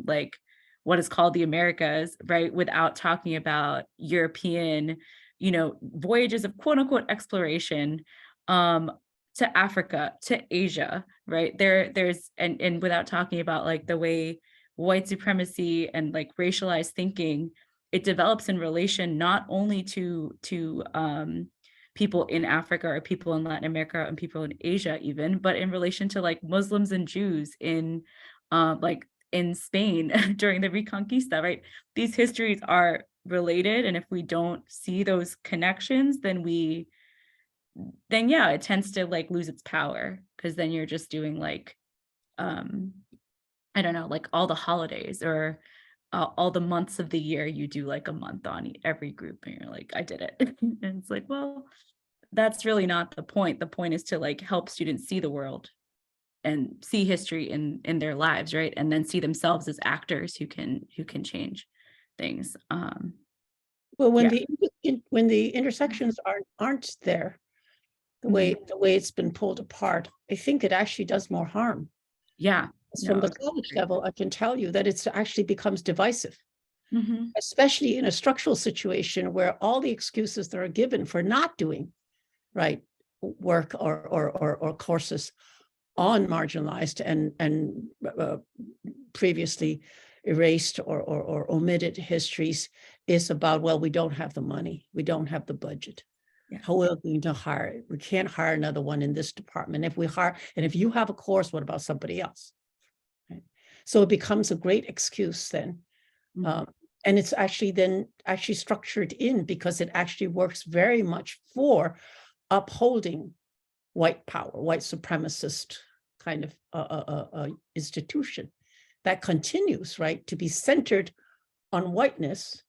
like what is called the Americas, right, without talking about European, voyages of quote unquote exploration to Africa, to Asia, right? There's and without talking about like the way white supremacy and like racialized thinking, it develops in relation not only to people in Africa or people in Latin America and people in Asia even, but in relation to like Muslims and Jews in like in Spain during the Reconquista, right? These histories are related. And if we don't see those connections, then yeah, it tends to like lose its power, because then you're just doing like, I don't know, like all the holidays or all the months of the year, you do like a month on every group and you're like, I did it. And it's like, well, that's really not the point. The point is to like help students see the world and see history in their lives, right? And then see themselves as actors who can change things. Well, when yeah. when the intersections aren't there, the way it's been pulled apart, I think it actually does more harm. Yeah. From the college level, I can tell you that it actually becomes divisive, especially in a structural situation where all the excuses that are given for not doing right work or courses on marginalized and previously erased or omitted histories is about, well, we don't have the money, we don't have the budget. Yeah. How are we going to hire? We can't hire another one in this department. If we hire, and if you have a course, what about somebody else? Right? So it becomes a great excuse then. And it's actually then structured in because it actually works very much for upholding white power, white supremacist kind of institution that continues, right, to be centered on whiteness.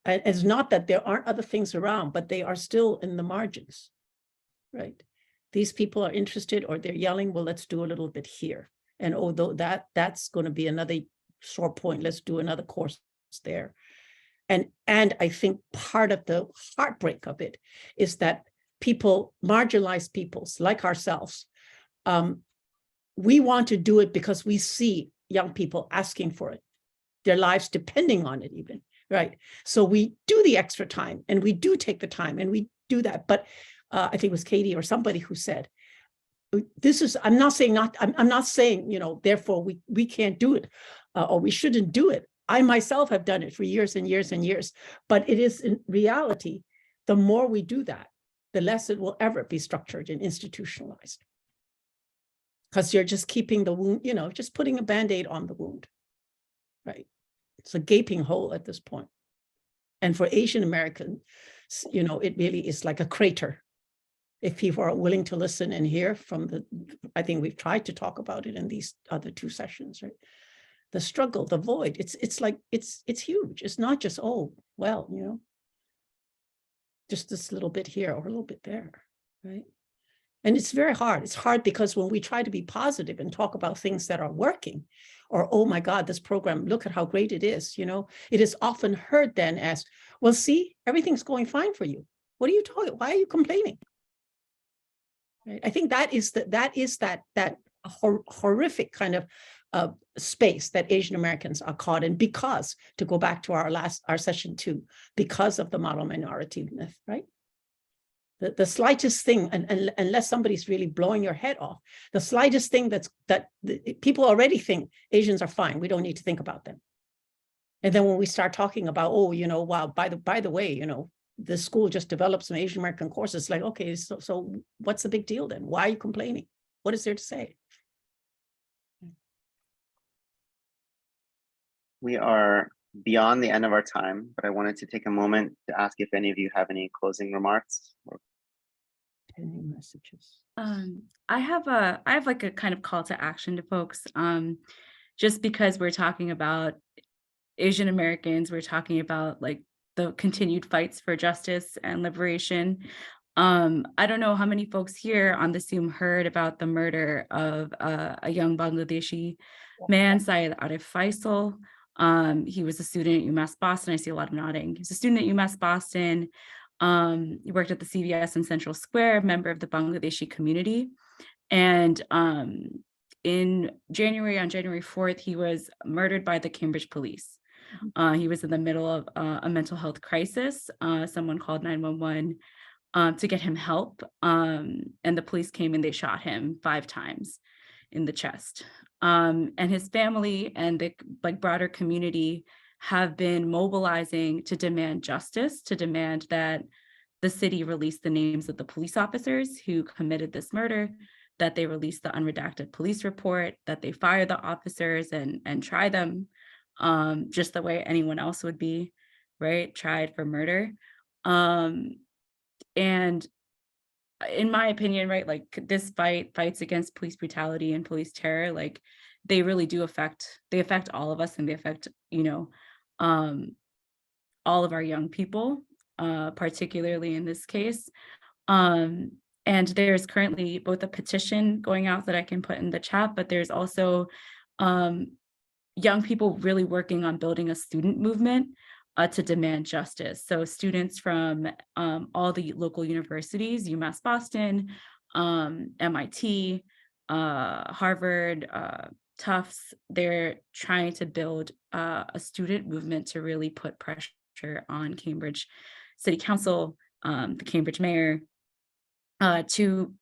And it's not that there aren't other things around, but they are still in the margins, right? These people are interested, or they're yelling, well, let's do a little bit here. And although that's going to be another sore point, let's do another course there. And I think part of the heartbreak of it is that people, marginalized peoples like ourselves, we want to do it because we see young people asking for it, their lives depending on it even, right? So we do the extra time and we do take the time and we do that. But I think it was Katie or somebody who said, this is, I'm not saying, therefore we can't do it or we shouldn't do it. I myself have done it for years and years and years, but it is in reality the more we do that, the less it will ever be structured and institutionalized. Because you're just keeping the wound, you know, just putting a Band-Aid on the wound, right? It's a gaping hole at this point. And for Asian Americans, you know, it really is like a crater. If people are willing to listen and hear from I think we've tried to talk about it in these other 2 sessions, right? The struggle, the void, it's like, it's huge. It's not just, oh, well, you know, just this little bit here or a little bit there, right? And it's very hard. It's hard because when we try to be positive and talk about things that are working, or, oh my God, this program, look at how great it is, you know, it is often heard then as, well, see, everything's going fine for you. What are you talking? Why are you complaining? Right? I think that is that horrific kind of space that Asian Americans are caught in, because, to go back to our session 2, because of the model minority myth, right? The slightest thing, and unless somebody's really blowing your head off, the slightest thing that people already think Asians are fine, we don't need to think about them. And then when we start talking about, oh, you know, wow, by the way, you know, the school just developed some Asian American courses, like, okay, so what's the big deal then? Why are you complaining? What is there to say? We are beyond the end of our time, but I wanted to take a moment to ask if any of you have any closing remarks. Any messages? I have like a kind of call to action to folks. Just because we're talking about Asian Americans, we're talking about like the continued fights for justice and liberation. I don't know how many folks here on the Zoom heard about the murder of a young Bangladeshi man, Syed Arif Faisal. He was a student at UMass Boston. I see a lot of nodding. He's a student at UMass Boston. He worked at the CVS in Central Square, member of the Bangladeshi community. And on January 4th, he was murdered by the Cambridge police. He was in the middle of a mental health crisis. Someone called 911 to get him help. And the police came and they shot him 5 times in the chest. And his family and the broader community have been mobilizing to demand justice, to demand that the city release the names of the police officers who committed this murder, that they release the unredacted police report, that they fire the officers and try them just the way anyone else would be, right? Tried for murder. And in my opinion, right, like this fights against police brutality and police terror, like they really do affect all of us, and they affect, you know, all of our young people, particularly in this case. And there's currently both a petition going out that I can put in the chat, but there's also young people really working on building a student movement to demand justice. So students from all the local universities, UMass Boston, MIT, Harvard, Tufts, they're trying to build a student movement to really put pressure on Cambridge City Council, the Cambridge mayor, to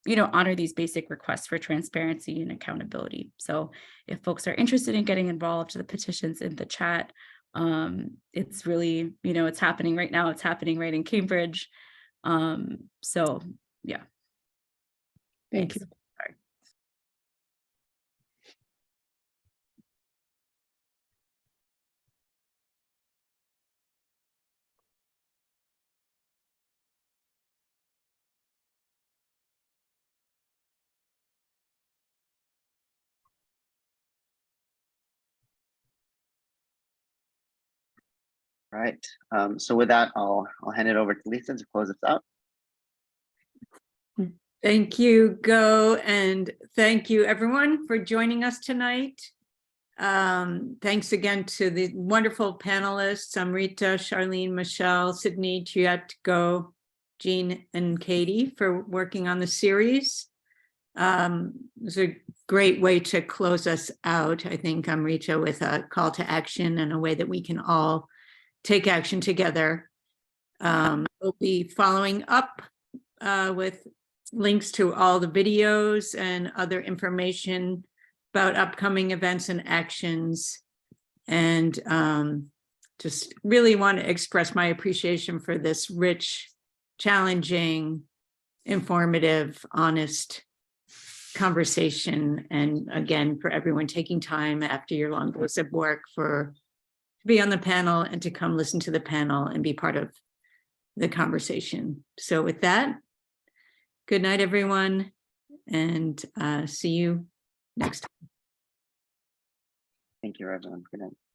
you know, honor these basic requests for transparency and accountability. So if folks are interested in getting involved, the petition's in the chat. It's really, you know, it's happening right now. It's happening right in Cambridge. So yeah. Thank you. Sorry. All right. So with that, I'll hand it over to Lisa to close us out. Thank you, Go, and thank you everyone for joining us tonight. Thanks again to the wonderful panelists, Amrita, Charlene, Michelle, Sydney, Triet, Go, Jean, and Katie for working on the series. It was a great way to close us out, I think, Amrita, with a call to action and a way that we can all take action together. We'll be following up with links to all the videos and other information about upcoming events and actions. And just really want to express my appreciation for this rich, challenging, informative, honest conversation. And again, for everyone taking time after your long days of work to be on the panel and to come listen to the panel and be part of the conversation. So with that, good night, everyone, and see you next time. Thank you, everyone. Good night.